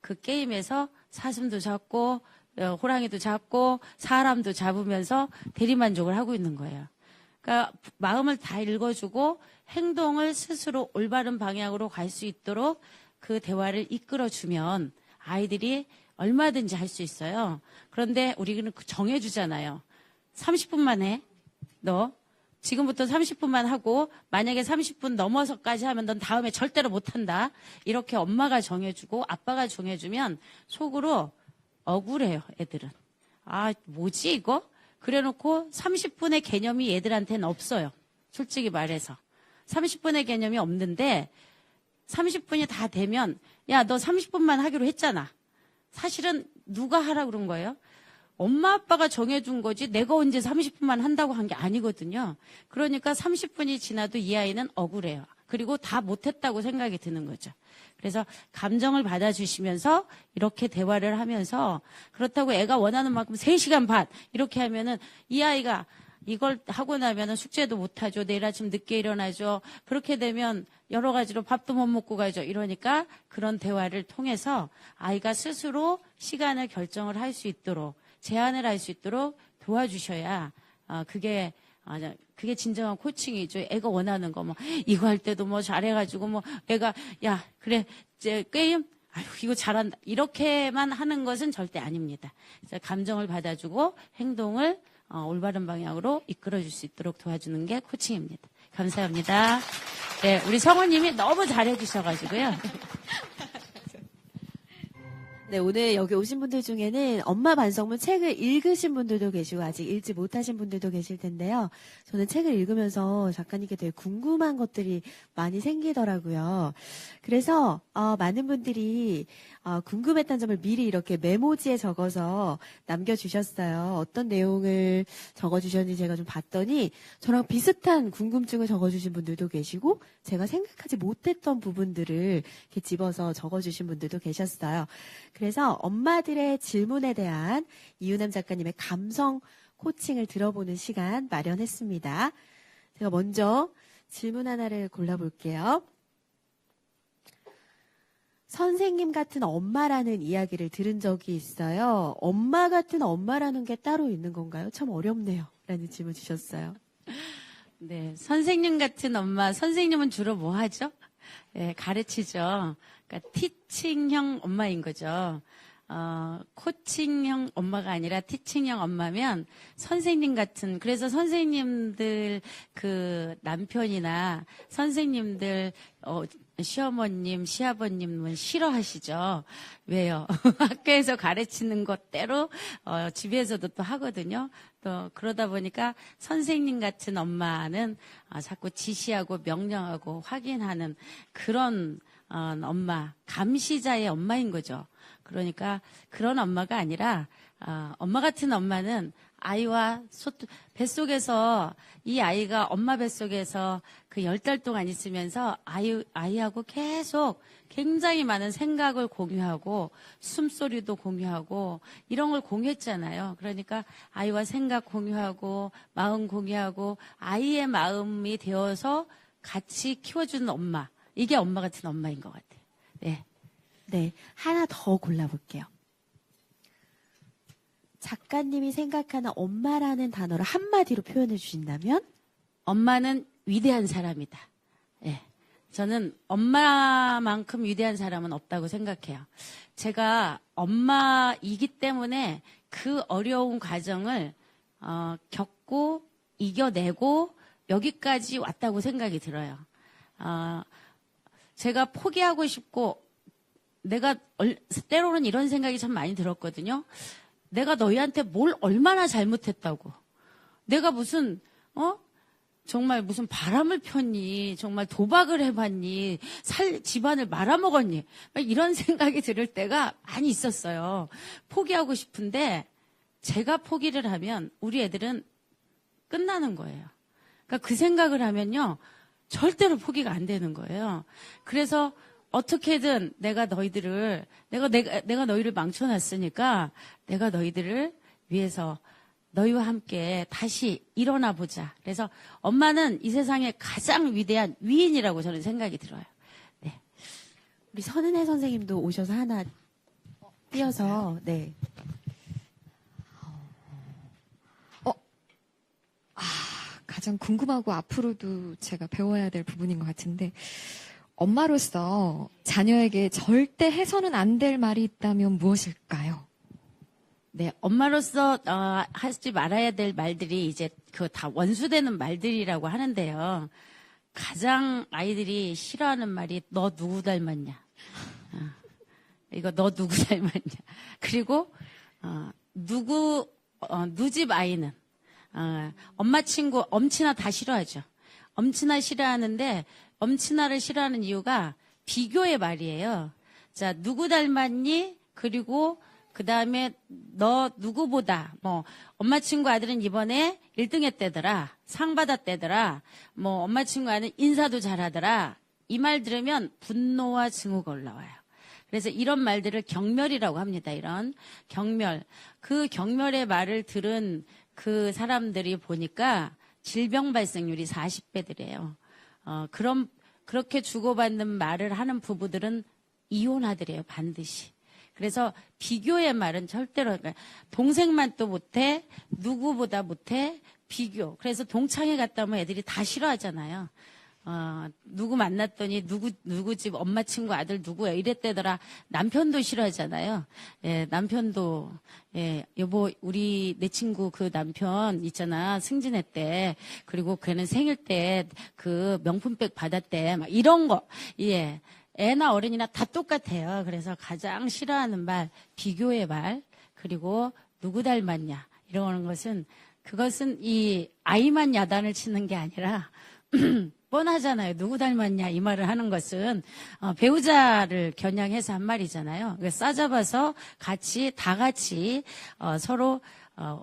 그 게임에서 사슴도 잡고 호랑이도 잡고 사람도 잡으면서 대리만족을 하고 있는 거예요. 그러니까 마음을 다 읽어주고 행동을 스스로 올바른 방향으로 갈 수 있도록 그 대화를 이끌어주면 아이들이 얼마든지 할 수 있어요. 그런데 우리는 정해주잖아요. 30분만 해. 너 지금부터 30분만 하고 만약에 30분 넘어서까지 하면 넌 다음에 절대로 못한다. 이렇게 엄마가 정해주고 아빠가 정해주면 속으로 억울해요, 애들은. 아, 뭐지 이거? 그래놓고 30분의 개념이 얘들한테는 없어요. 솔직히 말해서. 30분의 개념이 없는데 30분이 다 되면 야, 너 30분만 하기로 했잖아. 사실은 누가 하라고 그런 거예요? 엄마 아빠가 정해준 거지 내가 언제 30분만 한다고 한 게 아니거든요. 그러니까 30분이 지나도 이 아이는 억울해요. 그리고 다 못했다고 생각이 드는 거죠. 그래서 감정을 받아주시면서 이렇게 대화를 하면서 그렇다고 애가 원하는 만큼 3시간 반 이렇게 하면은 이 아이가 이걸 하고 나면은 숙제도 못하죠. 내일 아침 늦게 일어나죠. 그렇게 되면 여러 가지로 밥도 못 먹고 가죠. 이러니까 그런 대화를 통해서 아이가 스스로 시간을 결정을 할 수 있도록 제한을 할 수 있도록 도와주셔야 그게 진정한 코칭이죠. 애가 원하는 거 뭐 이거 할 때도 뭐 잘해가지고 뭐 애가 야 그래 이제 게임 아유 이거 잘한다 이렇게만 하는 것은 절대 아닙니다. 그래서 감정을 받아주고 행동을 올바른 방향으로 이끌어줄 수 있도록 도와주는 게 코칭입니다. 감사합니다. 네, 우리 성우님이 너무 잘해주셔가지고요. 네, 오늘 여기 오신 분들 중에는 엄마 반성문 책을 읽으신 분들도 계시고 아직 읽지 못하신 분들도 계실 텐데요. 저는 책을 읽으면서 작가님께 되게 궁금한 것들이 많이 생기더라고요. 그래서 많은 분들이 궁금했던 점을 미리 이렇게 메모지에 적어서 남겨주셨어요. 어떤 내용을 적어주셨는지 제가 좀 봤더니 저랑 비슷한 궁금증을 적어주신 분들도 계시고 제가 생각하지 못했던 부분들을 이렇게 집어서 적어주신 분들도 계셨어요. 그래서 엄마들의 질문에 대한 이유남 작가님의 감성 코칭을 들어보는 시간 마련했습니다. 제가 먼저 질문 하나를 골라볼게요. 선생님 같은 엄마라는 이야기를 들은 적이 있어요. 엄마 같은 엄마라는 게 따로 있는 건가요? 참 어렵네요. 라는 질문 주셨어요. 네, 선생님 같은 엄마, 선생님은 주로 뭐 하죠? 네, 가르치죠. 그러니까 티칭형 엄마인 거죠. 코칭형 엄마가 아니라 티칭형 엄마면 선생님 같은, 그래서 선생님들 그 남편이나 선생님들, 시어머님, 시아버님은 싫어하시죠. 왜요? 학교에서 가르치는 것대로, 집에서도 또 하거든요. 또 그러다 보니까 선생님 같은 엄마는 자꾸 지시하고 명령하고 확인하는 그런 엄마, 감시자의 엄마인 거죠. 그러니까 그런 엄마가 아니라 엄마 같은 엄마는 아이와 뱃속에서 이 아이가 엄마 뱃속에서 그 10달 동안 있으면서 아이하고 계속 굉장히 많은 생각을 공유하고 숨소리도 공유하고 이런 걸 공유했잖아요. 그러니까 아이와 생각 공유하고 마음 공유하고 아이의 마음이 되어서 같이 키워주는 엄마. 이게 엄마 같은 엄마인 것 같아요. 네. 네, 하나 더 골라볼게요. 작가님이 생각하는 엄마라는 단어를 한마디로 표현해 주신다면? 엄마는 위대한 사람이다. 예. 저는 엄마만큼 위대한 사람은 없다고 생각해요. 제가 엄마이기 때문에 그 어려운 과정을 겪고 이겨내고 여기까지 왔다고 생각이 들어요. 제가 포기하고 싶고 내가 때로는 이런 생각이 참 많이 들었거든요. 내가 너희한테 뭘 얼마나 잘못했다고. 내가 무슨 정말 무슨 바람을 폈니? 정말 도박을 해봤니? 집안을 말아먹었니? 이런 생각이 들을 때가 많이 있었어요. 포기하고 싶은데 제가 포기를 하면 우리 애들은 끝나는 거예요. 그러니까 그 생각을 하면요. 절대로 포기가 안 되는 거예요. 그래서 어떻게든 내가 너희를 망쳐놨으니까 내가 너희들을 위해서 너희와 함께 다시 일어나 보자. 그래서 엄마는 이 세상에 가장 위대한 위인이라고 저는 생각이 들어요. 네. 우리 선은혜 선생님도 오셔서 하나 띄어서, 네. 가장 궁금하고 앞으로도 제가 배워야 될 부분인 것 같은데, 엄마로서 자녀에게 절대 해서는 안 될 말이 있다면 무엇일까요? 네, 엄마로서 하지 말아야 될 말들이 이제 그 다 원수되는 말들이라고 하는데요. 가장 아이들이 싫어하는 말이 너 누구 닮았냐? 이거 너 누구 닮았냐? 그리고 누집 아이는 엄마 친구 엄친아 다 싫어하죠. 엄친아 싫어하는데 엄친아를 싫어하는 이유가 비교의 말이에요. 자, 누구 닮았니? 그리고 그 다음에 너 누구보다 엄마 친구 아들은 이번에 1등 했대더라. 상 받았대더라. 엄마 친구 아들은 인사도 잘하더라. 이 말 들으면 분노와 증오가 올라와요. 그래서 이런 말들을 경멸이라고 합니다. 이런 경멸. 그 경멸의 말을 들은 그 사람들이 보니까 질병 발생률이 40배들이에요. 그렇게 주고받는 말을 하는 부부들은 이혼하더래요, 반드시. 그래서 비교의 말은 절대로, 그러니까 동생만 또 못해, 누구보다 못해, 비교. 그래서 동창회 갔다 오면 애들이 다 싫어하잖아요. 누구 만났더니 누구 집 엄마 친구 아들 누구야 이랬대더라. 남편도 싫어하잖아요. 예, 남편도 여보 내 친구 그 남편 있잖아 승진했대. 그리고 걔는 생일 때 그 명품백 받았대. 막 이런 거. 예. 애나 어른이나 다 똑같아요. 그래서 가장 싫어하는 말, 비교의 말, 그리고 누구 닮았냐 이런 그것은 이 아이만 야단을 치는 게 아니라 뻔하잖아요. 누구 닮았냐 이 말을 하는 것은 배우자를 겨냥해서 한 말이잖아요. 싸잡아서 다 같이 서로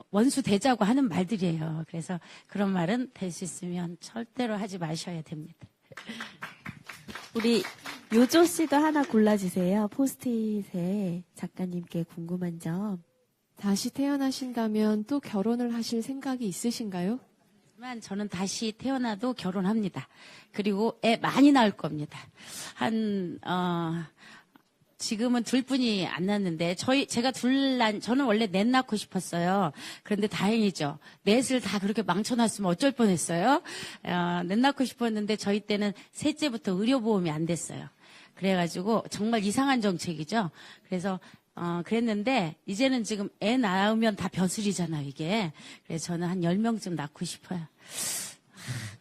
원수 되자고 하는 말들이에요. 그래서 그런 말은 될 수 있으면 절대로 하지 마셔야 됩니다. 우리 요조 씨도 하나 골라주세요. 포스트잇에 작가님께 궁금한 점. 다시 태어나신다면 또 결혼을 하실 생각이 있으신가요? 하지만 저는 다시 태어나도 결혼합니다. 그리고 애 많이 낳을 겁니다. 지금은 둘뿐이 안 낳는데 제가 저는 원래 넷 낳고 싶었어요. 그런데 다행이죠. 넷을 다 그렇게 망쳐놨으면 어쩔 뻔했어요. 넷 낳고 싶었는데 저희 때는 셋째부터 의료보험이 안 됐어요. 그래가지고 정말 이상한 정책이죠. 그래서 그랬는데, 이제는 지금 애 낳으면 다 벼슬이잖아요, 이게. 그래서 저는 한 10명쯤 낳고 싶어요.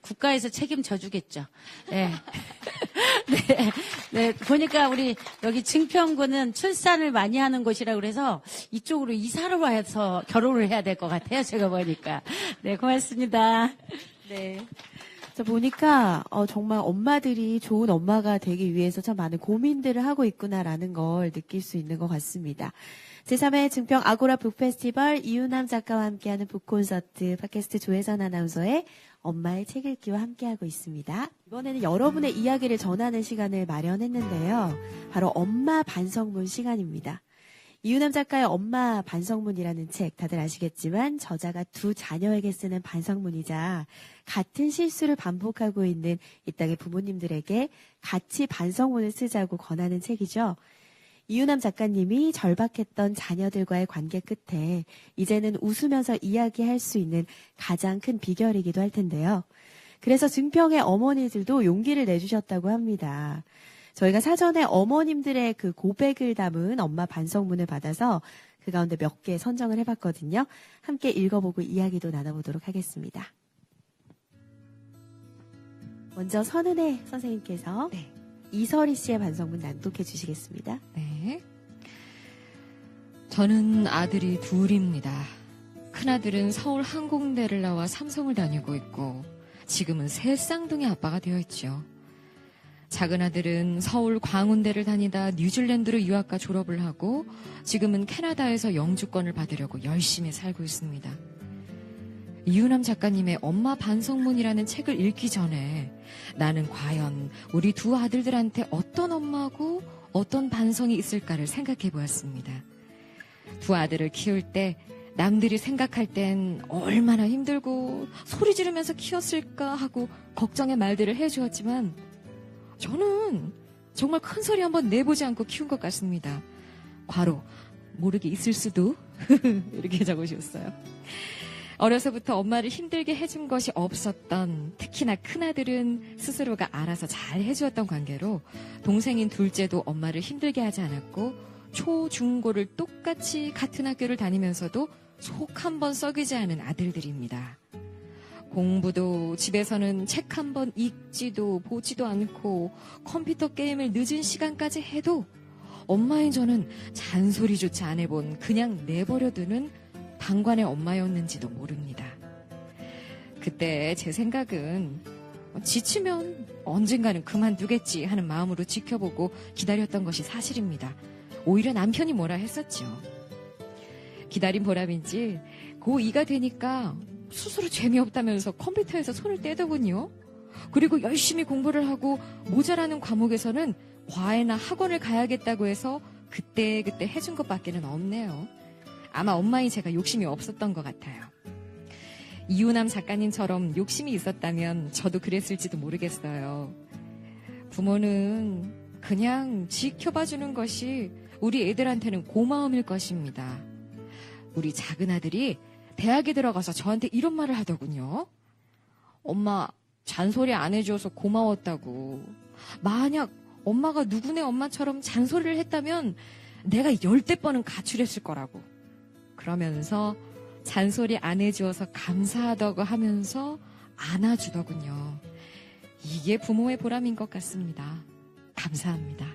국가에서 책임져 주겠죠. 네. 네. 네. 보니까 우리 여기 증평구는 출산을 많이 하는 곳이라 그래서 이쪽으로 이사를 와서 결혼을 해야 될 것 같아요, 제가 보니까. 네, 고맙습니다. 네. 자, 보니까, 정말 엄마들이 좋은 엄마가 되기 위해서 참 많은 고민들을 하고 있구나라는 걸 느낄 수 있는 것 같습니다. 제3회 증평 아고라 북페스티벌 이유남 작가와 함께하는 북콘서트 팟캐스트 조혜선 아나운서의 엄마의 책 읽기와 함께하고 있습니다. 이번에는 여러분의 이야기를 전하는 시간을 마련했는데요. 바로 엄마 반성문 시간입니다. 이유남 작가의 엄마 반성문이라는 책 다들 아시겠지만 저자가 두 자녀에게 쓰는 반성문이자 같은 실수를 반복하고 있는 이 땅의 부모님들에게 같이 반성문을 쓰자고 권하는 책이죠. 이유남 작가님이 절박했던 자녀들과의 관계 끝에 이제는 웃으면서 이야기할 수 있는 가장 큰 비결이기도 할 텐데요. 그래서 증평의 어머니들도 용기를 내주셨다고 합니다. 저희가 사전에 어머님들의 그 고백을 담은 엄마 반성문을 받아서 그 가운데 몇 개 선정을 해봤거든요. 함께 읽어보고 이야기도 나눠보도록 하겠습니다. 먼저 선은혜 선생님께서 네. 이설희 씨의 반성문 낭독해 주시겠습니다. 네. 저는 아들이 둘입니다. 큰아들은 서울 항공대를 나와 삼성을 다니고 있고 지금은 새 쌍둥이 아빠가 되어 있죠. 작은 아들은 서울 광운대를 다니다 뉴질랜드로 유학과 졸업을 하고 지금은 캐나다에서 영주권을 받으려고 열심히 살고 있습니다. 이유남 작가님의 엄마 반성문이라는 책을 읽기 전에 나는 과연 우리 두 아들들한테 어떤 엄마고 어떤 반성이 있을까를 생각해 보았습니다. 두 아들을 키울 때 남들이 생각할 땐 얼마나 힘들고 소리 지르면서 키웠을까 하고 걱정의 말들을 해주었지만 저는 정말 큰 소리 한번 내보지 않고 키운 것 같습니다. 괄호 모르게 있을 수도 이렇게 적으셨어요. 어려서부터 엄마를 힘들게 해준 것이 없었던 특히나 큰아들은 스스로가 알아서 잘 해주었던 관계로 동생인 둘째도 엄마를 힘들게 하지 않았고 초, 중, 고를 똑같이 같은 학교를 다니면서도 속 한 번 썩이지 않은 아들들입니다. 공부도 집에서는 책 한 번 읽지도 보지도 않고 컴퓨터 게임을 늦은 시간까지 해도 엄마인 저는 잔소리조차 안 해본 그냥 내버려두는 방관의 엄마였는지도 모릅니다. 그때 제 생각은 지치면 언젠가는 그만두겠지 하는 마음으로 지켜보고 기다렸던 것이 사실입니다. 오히려 남편이 뭐라 했었죠. 기다린 보람인지 고2가 되니까 스스로 재미없다면서 컴퓨터에서 손을 떼더군요. 그리고 열심히 공부를 하고 모자라는 과목에서는 과외나 학원을 가야겠다고 해서 그때 해준 것밖에는 없네요. 아마 엄마인 제가 욕심이 없었던 것 같아요. 이유남 작가님처럼 욕심이 있었다면 저도 그랬을지도 모르겠어요. 부모는 그냥 지켜봐주는 것이 우리 애들한테는 고마움일 것입니다. 우리 작은 아들이 대학에 들어가서 저한테 이런 말을 하더군요. 엄마, 잔소리 안 해줘서 고마웠다고. 만약 엄마가 누구네 엄마처럼 잔소리를 했다면 내가 10대 번은 가출했을 거라고. 그러면서 잔소리 안 해주어서 감사하다고 하면서 안아주더군요. 이게 부모의 보람인 것 같습니다. 감사합니다.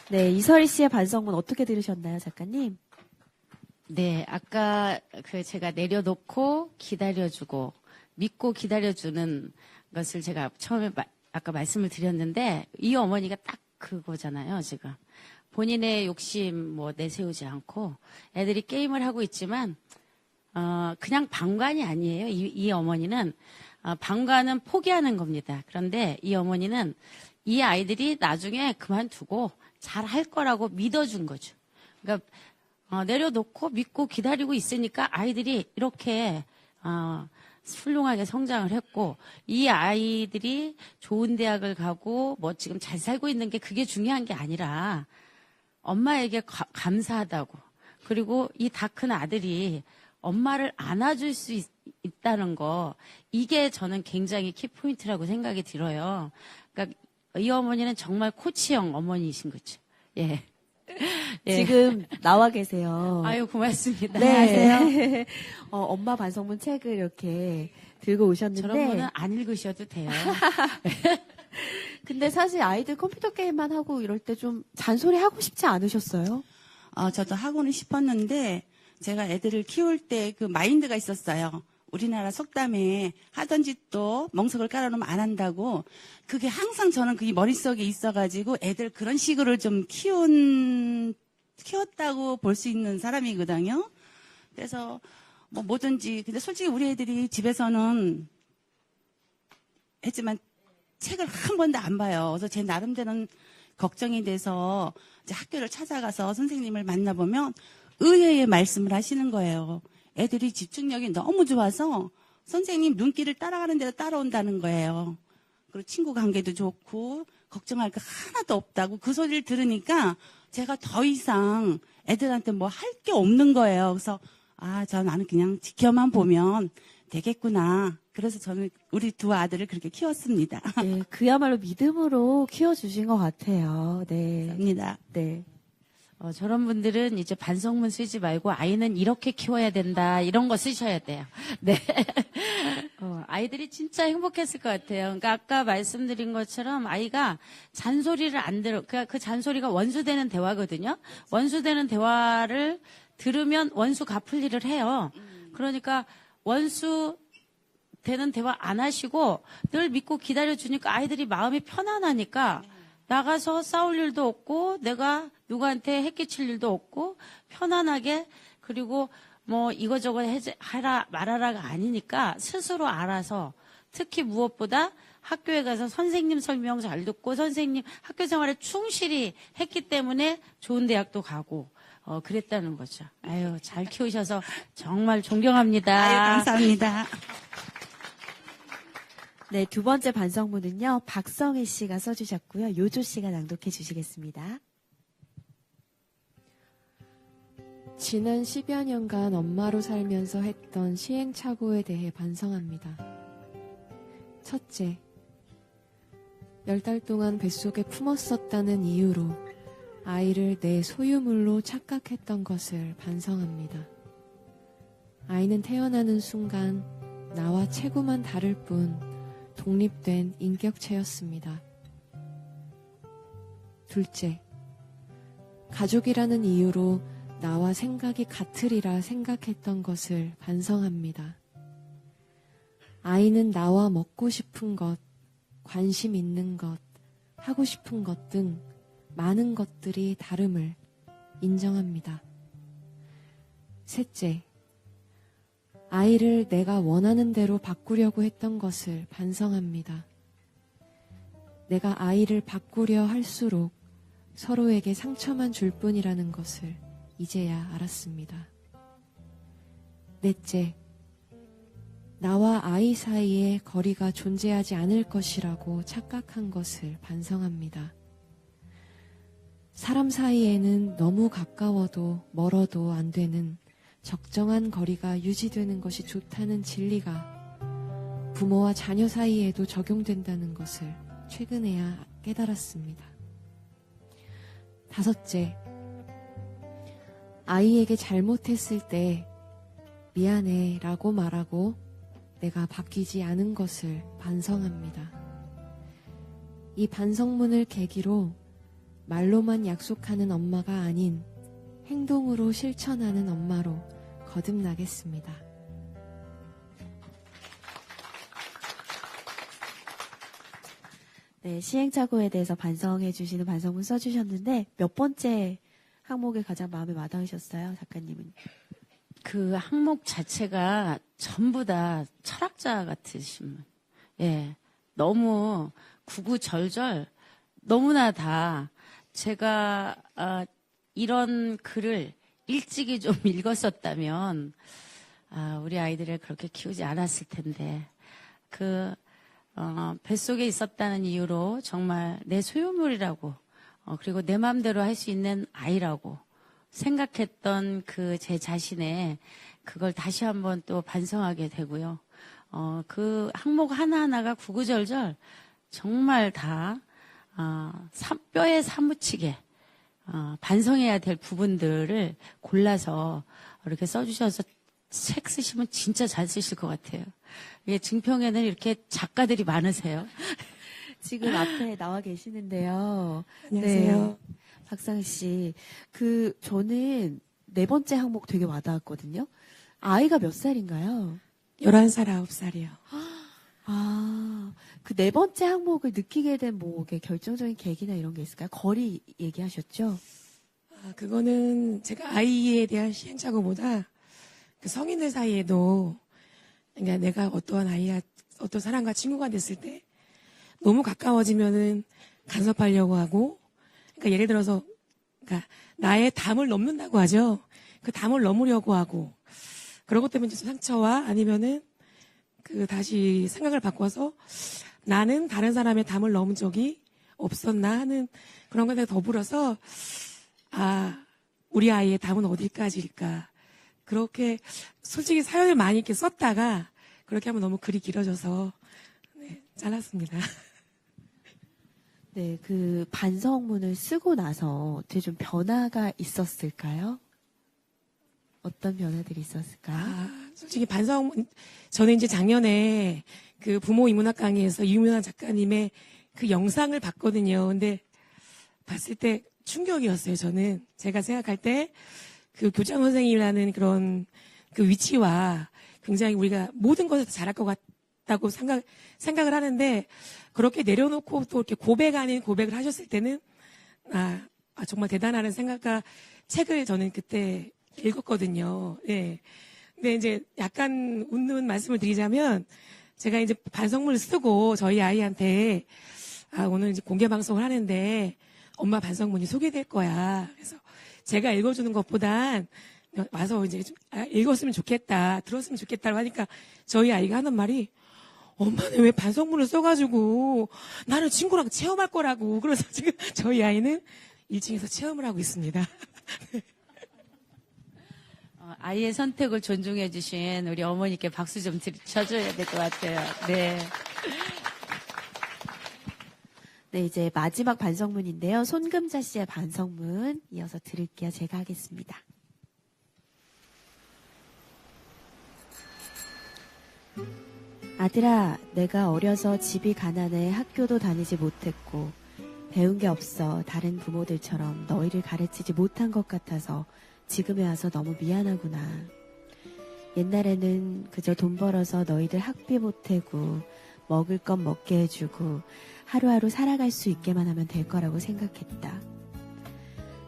네, 이설희 씨의 반성문 어떻게 들으셨나요, 작가님? 네, 아까 제가 내려놓고 기다려주고 믿고 기다려주는 것을 제가 처음에 아까 말씀을 드렸는데 이 어머니가 딱 그거잖아요, 지금. 본인의 욕심 내세우지 않고 애들이 게임을 하고 있지만 그냥 방관이 아니에요. 이 어머니는 방관은 포기하는 겁니다. 그런데 이 어머니는 이 아이들이 나중에 그만두고 잘 할 거라고 믿어준 거죠. 그러니까 내려놓고 믿고 기다리고 있으니까 아이들이 이렇게 훌륭하게 성장을 했고 이 아이들이 좋은 대학을 가고 지금 잘 살고 있는 게 그게 중요한 게 아니라 엄마에게 감사하다고 그리고 이 다 큰 아들이 엄마를 안아줄 수 있다는 거 이게 저는 굉장히 키포인트라고 생각이 들어요. 그러니까 이 어머니는 정말 코치형 어머니이신 거죠. 예. 예. 지금 나와 계세요. 아유, 고맙습니다. 네. 엄마 반성문 책을 이렇게 들고 오셨는데. 저런 분은 안 읽으셔도 돼요. 근데 사실 아이들 컴퓨터 게임만 하고 이럴 때 좀 잔소리 하고 싶지 않으셨어요? 저도 하고는 싶었는데 제가 애들을 키울 때 그 마인드가 있었어요. 우리나라 속담에 하던 짓도 멍석을 깔아놓으면 안 한다고. 그게 항상 저는 그게 머릿속에 있어가지고 애들 그런 식으로 좀 키웠다고 볼 수 있는 사람이거든요. 그래서 뭐 뭐든지. 근데 솔직히 우리 애들이 집에서는 했지만 책을 한 번도 안 봐요. 그래서 제 나름대로는 걱정이 돼서 이제 학교를 찾아가서 선생님을 만나보면 의외의 말씀을 하시는 거예요. 애들이 집중력이 너무 좋아서 선생님 눈길을 따라가는 대로 따라온다는 거예요. 그리고 친구 관계도 좋고 걱정할 거 하나도 없다고 그 소리를 들으니까 제가 더 이상 애들한테 뭐 할 게 없는 거예요. 그래서 나는 그냥 지켜만 보면 되겠구나. 그래서 저는 우리 두 아들을 그렇게 키웠습니다. 네, 그야말로 믿음으로 키워주신 것 같아요. 네. 감사합니다. 네. 저런 분들은 이제 반성문 쓰지 말고 아이는 이렇게 키워야 된다. 이런 거 쓰셔야 돼요. 네. 아이들이 진짜 행복했을 것 같아요. 그러니까 아까 말씀드린 것처럼 아이가 잔소리를 안 그러니까 그 잔소리가 원수되는 대화거든요. 원수되는 대화를 들으면 원수 갚을 일을 해요. 그러니까 원수 되는 대화 안 하시고 늘 믿고 기다려주니까 아이들이 마음이 편안하니까 나가서 싸울 일도 없고 내가 누구한테 해끼칠 일도 없고 편안하게 그리고 뭐 이거저거 하라 말하라가 아니니까 스스로 알아서 특히 무엇보다 학교에 가서 선생님 설명 잘 듣고 선생님 학교 생활에 충실히 했기 때문에 좋은 대학도 가고 그랬다는 거죠. 아유, 잘 키우셔서 정말 존경합니다. 아유, 감사합니다. 네, 두 번째 반성문은요, 박성희 씨가 써주셨고요. 요조 씨가 낭독해 주시겠습니다. 지난 10여 년간 엄마로 살면서 했던 시행착오에 대해 반성합니다. 첫째, 10달 동안 뱃속에 품었었다는 이유로 아이를 내 소유물로 착각했던 것을 반성합니다. 아이는 태어나는 순간 나와 체구만 다를 뿐 독립된 인격체였습니다. 둘째, 가족이라는 이유로 나와 생각이 같으리라 생각했던 것을 반성합니다. 아이는 나와 먹고 싶은 것, 관심 있는 것, 하고 싶은 것 등 많은 것들이 다름을 인정합니다. 셋째, 아이를 내가 원하는 대로 바꾸려고 했던 것을 반성합니다. 내가 아이를 바꾸려 할수록 서로에게 상처만 줄 뿐이라는 것을 이제야 알았습니다. 넷째, 나와 아이 사이에 거리가 존재하지 않을 것이라고 착각한 것을 반성합니다. 사람 사이에는 너무 가까워도 멀어도 안 되는 적정한 거리가 유지되는 것이 좋다는 진리가 부모와 자녀 사이에도 적용된다는 것을 최근에야 깨달았습니다. 다섯째, 아이에게 잘못했을 때 미안해 라고 말하고 내가 바뀌지 않은 것을 반성합니다. 이 반성문을 계기로 말로만 약속하는 엄마가 아닌 행동으로 실천하는 엄마로 거듭나겠습니다. 네, 시행착오에 대해서 반성해 주시는 반성문 써주셨는데 몇 번째 항목에 가장 마음에 와닿으셨어요, 작가님은? 그 항목 자체가 전부 다 철학자 같으신 분. 예. 너무 구구절절 너무나 다 제가 이런 글을 일찍이 좀 읽었었다면 우리 아이들을 그렇게 키우지 않았을 텐데 뱃속에 있었다는 이유로 정말 내 소유물이라고 그리고 내 마음대로 할 수 있는 아이라고 생각했던 그 제 자신의 그걸 다시 한번 또 반성하게 되고요. 그 항목 하나하나가 구구절절 정말 다 뼈에 사무치게 반성해야 될 부분들을 골라서 이렇게 써주셔서 책 쓰시면 진짜 잘 쓰실 것 같아요. 이게 증평에는 이렇게 작가들이 많으세요. 지금 앞에 나와 계시는데요. 안녕하세요. 네. 박상 씨. 저는 4번째 항목 되게 와닿았거든요. 아이가 몇 살인가요? 11살, 9살이요. 그 4번째 항목을 느끼게 된 이게 결정적인 계기나 이런 게 있을까요? 거리 얘기하셨죠? 그거는 제가 아이에 대한 시행착오보다 그 성인들 사이에도 그러니까 내가 어떠한 어떤 사람과 친구가 됐을 때 너무 가까워지면은 간섭하려고 하고 그러니까 예를 들어서 그러니까 나의 담을 넘는다고 하죠. 그 담을 넘으려고 하고 그런 것 때문에 좀 상처와 아니면은 다시 생각을 바꿔서 나는 다른 사람의 담을 넘은 적이 없었나 하는 그런 것에 더불어서 우리 아이의 담은 어디까지일까 그렇게 솔직히 사연을 많이 이렇게 썼다가 그렇게 하면 너무 글이 길어져서 잘랐습니다. 네, 반성문을 쓰고 나서 어떻게 좀 변화가 있었을까요? 어떤 변화들이 있었을까요? 솔직히 저는 이제 작년에 그 부모 인문학 강의에서 유명한 작가님의 그 영상을 봤거든요. 근데 봤을 때 충격이었어요, 저는. 제가 생각할 때 그 교장 선생님이라는 그런 그 위치와 굉장히 우리가 모든 것에서 잘할 것 같다고 생각을 하는데 그렇게 내려놓고 또 이렇게 고백 아닌 고백을 하셨을 때는 정말 대단하는 생각과 책을 저는 그때 읽었거든요. 네. 근데 이제 약간 웃는 말씀을 드리자면 제가 이제 반성문을 쓰고 저희 아이한테 오늘 이제 공개 방송을 하는데 엄마 반성문이 소개될 거야. 그래서 제가 읽어주는 것보단 와서 이제 읽었으면 좋겠다, 들었으면 좋겠다고 하니까 저희 아이가 하는 말이 엄마는 왜 반성문을 써가지고 나는 친구랑 체험할 거라고. 그래서 지금 저희 아이는 1층에서 체험을 하고 있습니다. 아이의 선택을 존중해 주신 우리 어머니께 박수 좀 쳐줘야 될 것 같아요. 네. 네, 이제 마지막 반성문인데요. 손금자 씨의 반성문 이어서 들을게요. 제가 하겠습니다. 아들아, 내가 어려서 집이 가난해 학교도 다니지 못했고 배운 게 없어 다른 부모들처럼 너희를 가르치지 못한 것 같아서 지금에 와서 너무 미안하구나. 옛날에는 그저 돈 벌어서 너희들 학비 보태고 먹을 것 먹게 해주고 하루하루 살아갈 수 있게만 하면 될 거라고 생각했다.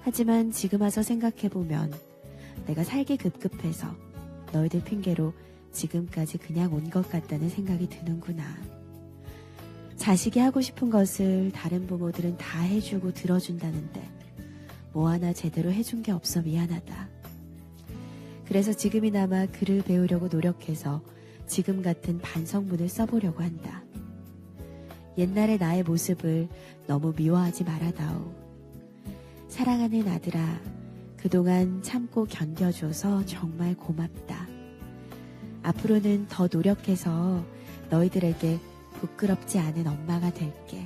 하지만 지금 와서 생각해보면 내가 살기 급급해서 너희들 핑계로 지금까지 그냥 온 것 같다는 생각이 드는구나. 자식이 하고 싶은 것을 다른 부모들은 다 해주고 들어준다는데 뭐 하나 제대로 해준 게 없어 미안하다. 그래서 지금이나마 글을 배우려고 노력해서 지금 같은 반성문을 써보려고 한다. 옛날의 나의 모습을 너무 미워하지 말아다오. 사랑하는 아들아, 그동안 참고 견뎌줘서 정말 고맙다. 앞으로는 더 노력해서 너희들에게 부끄럽지 않은 엄마가 될게.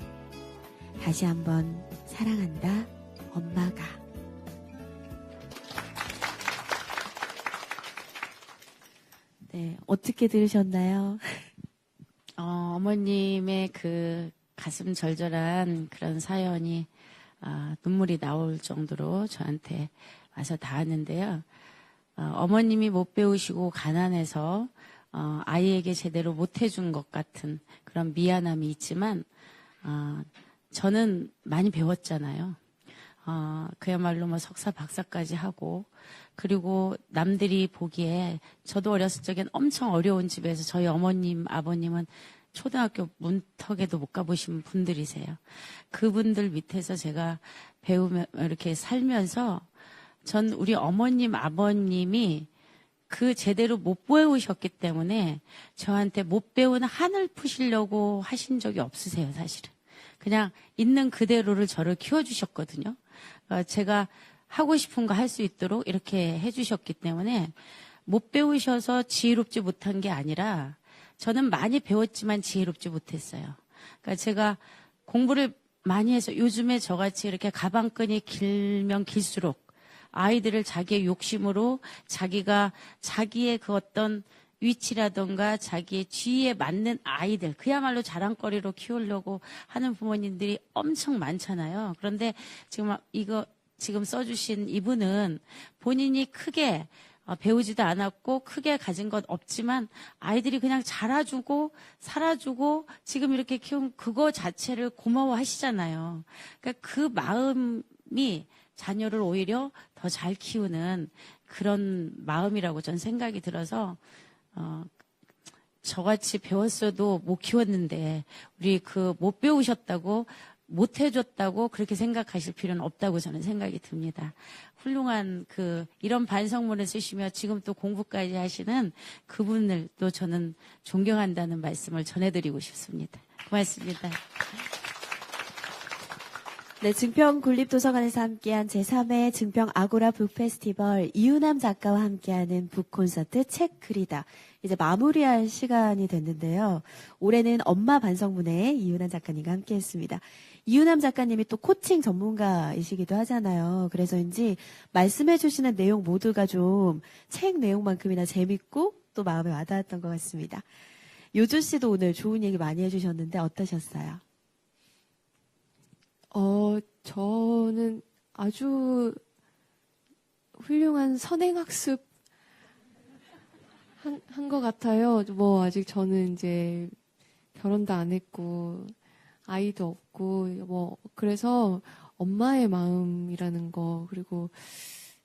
다시 한번 사랑한다, 엄마가. 네, 어떻게 들으셨나요? 어머님의 그 가슴 절절한 그런 사연이 눈물이 나올 정도로 저한테 와서 닿았는데요. 어머님이 못 배우시고 가난해서 아이에게 제대로 못 해준 것 같은 그런 미안함이 있지만 저는 많이 배웠잖아요. 그야말로 뭐 석사 박사까지 하고 그리고 남들이 보기에 저도 어렸을 적엔 엄청 어려운 집에서 저희 어머님 아버님은 초등학교 문턱에도 못 가보신 분들이세요. 그분들 밑에서 제가 배우며 이렇게 살면서 전 우리 어머님 아버님이 그 제대로 못 배우셨기 때문에 저한테 못 배운 한을 푸시려고 하신 적이 없으세요, 사실은. 그냥 있는 그대로를 저를 키워주셨거든요. 제가 하고 싶은 거 할 수 있도록 이렇게 해주셨기 때문에 못 배우셔서 지혜롭지 못한 게 아니라 저는 많이 배웠지만 지혜롭지 못했어요. 그러니까 제가 공부를 많이 해서 요즘에 저같이 이렇게 가방끈이 길면 길수록 아이들을 자기의 욕심으로 자기가 자기의 그 어떤 위치라던가 자기의 지위에 맞는 아이들, 그야말로 자랑거리로 키우려고 하는 부모님들이 엄청 많잖아요. 그런데 지금 써주신 이분은 본인이 크게 배우지도 않았고 크게 가진 것 없지만 아이들이 그냥 자라주고 살아주고 지금 이렇게 키운 그거 자체를 고마워하시잖아요. 그러니까 그 마음이 자녀를 오히려 더 잘 키우는 그런 마음이라고 전 생각이 들어서 저같이 배웠어도 못 키웠는데 우리 못 배우셨다고 못 해줬다고 그렇게 생각하실 필요는 없다고 저는 생각이 듭니다. 훌륭한 이런 반성문을 쓰시며 지금 또 공부까지 하시는 그분을 또 저는 존경한다는 말씀을 전해드리고 싶습니다. 고맙습니다. 네, 증평국립도서관에서 함께한 제3회 증평 아고라 북페스티벌 이유남 작가와 함께하는 북콘서트 책 그리다. 이제 마무리할 시간이 됐는데요. 올해는 엄마 반성문에 이유남 작가님과 함께했습니다. 이유남 작가님이 또 코칭 전문가이시기도 하잖아요. 그래서인지 말씀해 주시는 내용 모두가 좀 책 내용만큼이나 재밌고 또 마음에 와닿았던 것 같습니다. 요조 씨도 오늘 좋은 얘기 많이 해주셨는데 어떠셨어요? 저는 아주 훌륭한 선행학습 한 것 같아요. 뭐, 아직 저는 이제 결혼도 안 했고, 아이도 없고, 뭐, 그래서 엄마의 마음이라는 거, 그리고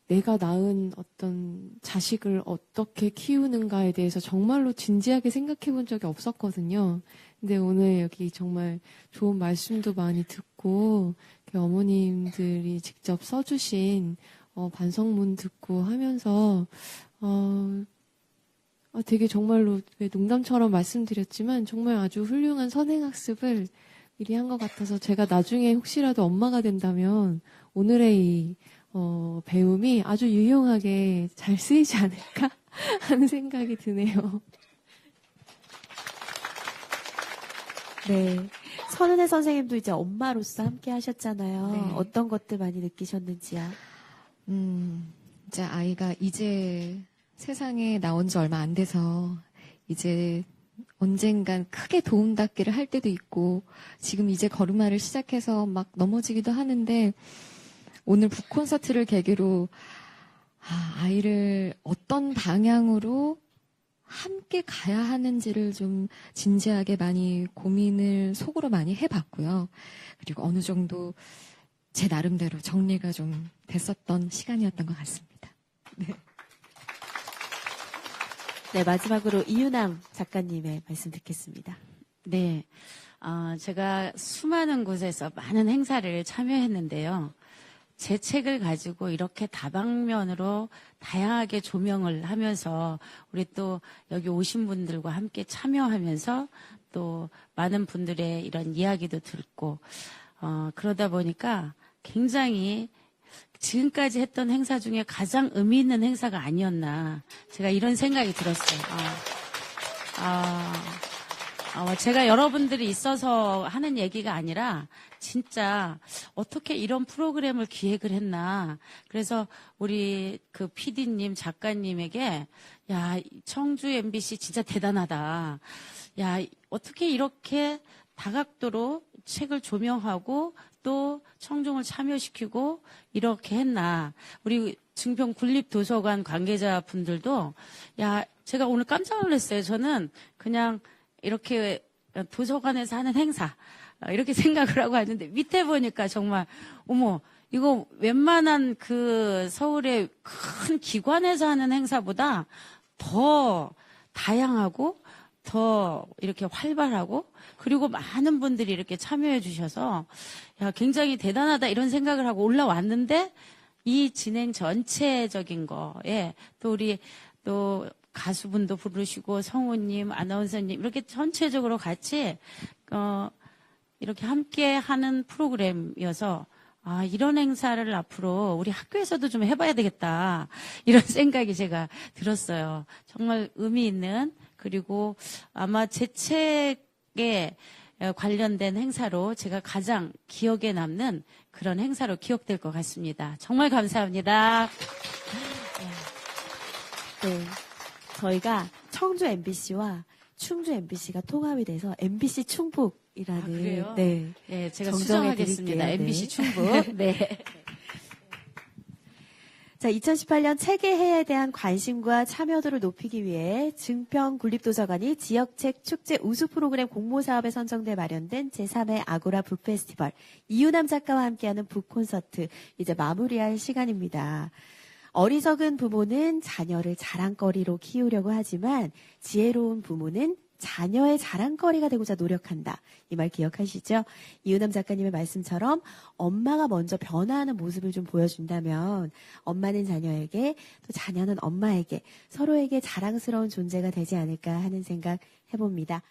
내가 낳은 어떤 자식을 어떻게 키우는가에 대해서 정말로 진지하게 생각해 본 적이 없었거든요. 근데 오늘 여기 정말 좋은 말씀도 많이 듣고, 이렇게 어머님들이 직접 써주신 반성문 듣고 하면서, 되게 정말로 왜 농담처럼 말씀드렸지만 정말 아주 훌륭한 선행학습을 미리 한 것 같아서 제가 나중에 혹시라도 엄마가 된다면 오늘의 이 배움이 아주 유용하게 잘 쓰이지 않을까 하는 생각이 드네요. 네. 선은혜 선생님도 이제 엄마로서 함께 하셨잖아요. 네. 어떤 것들 많이 느끼셨는지요? 이제 아이가 이제 세상에 나온 지 얼마 안 돼서 이제 언젠간 크게 도움닫기를 할 때도 있고 지금 이제 걸음마를 시작해서 막 넘어지기도 하는데 오늘 북콘서트를 계기로 아이를 어떤 방향으로 함께 가야 하는지를 좀 진지하게 많이 고민을 속으로 많이 해봤고요. 그리고 어느 정도 제 나름대로 정리가 좀 됐었던 시간이었던 것 같습니다. 네. 네, 마지막으로 이유남 작가님의 말씀 듣겠습니다. 네. 제가 수많은 곳에서 많은 행사를 참여했는데요. 제 책을 가지고 이렇게 다방면으로 다양하게 조명을 하면서 우리 또 여기 오신 분들과 함께 참여하면서 또 많은 분들의 이런 이야기도 듣고 그러다 보니까 굉장히 지금까지 했던 행사 중에 가장 의미 있는 행사가 아니었나 제가 이런 생각이 들었어요. 제가 여러분들이 있어서 하는 얘기가 아니라 진짜 어떻게 이런 프로그램을 기획을 했나. 그래서 우리 그 PD님 작가님에게 야, 청주 MBC 진짜 대단하다. 야, 어떻게 이렇게 다각도로 책을 조명하고 또 청중을 참여시키고 이렇게 했나. 우리 증평국립도서관 관계자분들도 야, 제가 오늘 깜짝 놀랐어요. 저는 그냥 이렇게 도서관에서 하는 행사 이렇게 생각을 하고 왔는데 밑에 보니까 정말 어머 이거 웬만한 그 서울의 큰 기관에서 하는 행사보다 더 다양하고 더 이렇게 활발하고 그리고 많은 분들이 이렇게 참여해 주셔서 야 굉장히 대단하다 이런 생각을 하고 올라왔는데 이 진행 전체적인 거에 또 우리 또 가수분도 부르시고 성우님, 아나운서님 이렇게 전체적으로 같이 이렇게 함께 하는 프로그램이어서 이런 행사를 앞으로 우리 학교에서도 좀 해봐야 되겠다 이런 생각이 제가 들었어요. 정말 의미 있는 그리고 아마 제 책에 관련된 행사로 제가 가장 기억에 남는 그런 행사로 기억될 것 같습니다. 정말 감사합니다. 네. 저희가 청주 MBC와 충주 MBC가 통합이 돼서 MBC 충북이라는 아, 그래요? 네. 네, 제가 정정해 수정하겠습니다. 드릴게요. MBC 네. 충북. 네. 자, 2018년 책의 해에 대한 관심과 참여도를 높이기 위해 증평 군립도서관이 지역책 축제 우수 프로그램 공모사업에 선정돼 마련된 제3회 아고라 북페스티벌 이유남 작가와 함께하는 북콘서트 이제 마무리할 시간입니다. 어리석은 부모는 자녀를 자랑거리로 키우려고 하지만 지혜로운 부모는 자녀의 자랑거리가 되고자 노력한다. 이 말 기억하시죠? 이은남 작가님의 말씀처럼 엄마가 먼저 변화하는 모습을 좀 보여준다면 엄마는 자녀에게 또 자녀는 엄마에게 서로에게 자랑스러운 존재가 되지 않을까 하는 생각 해봅니다.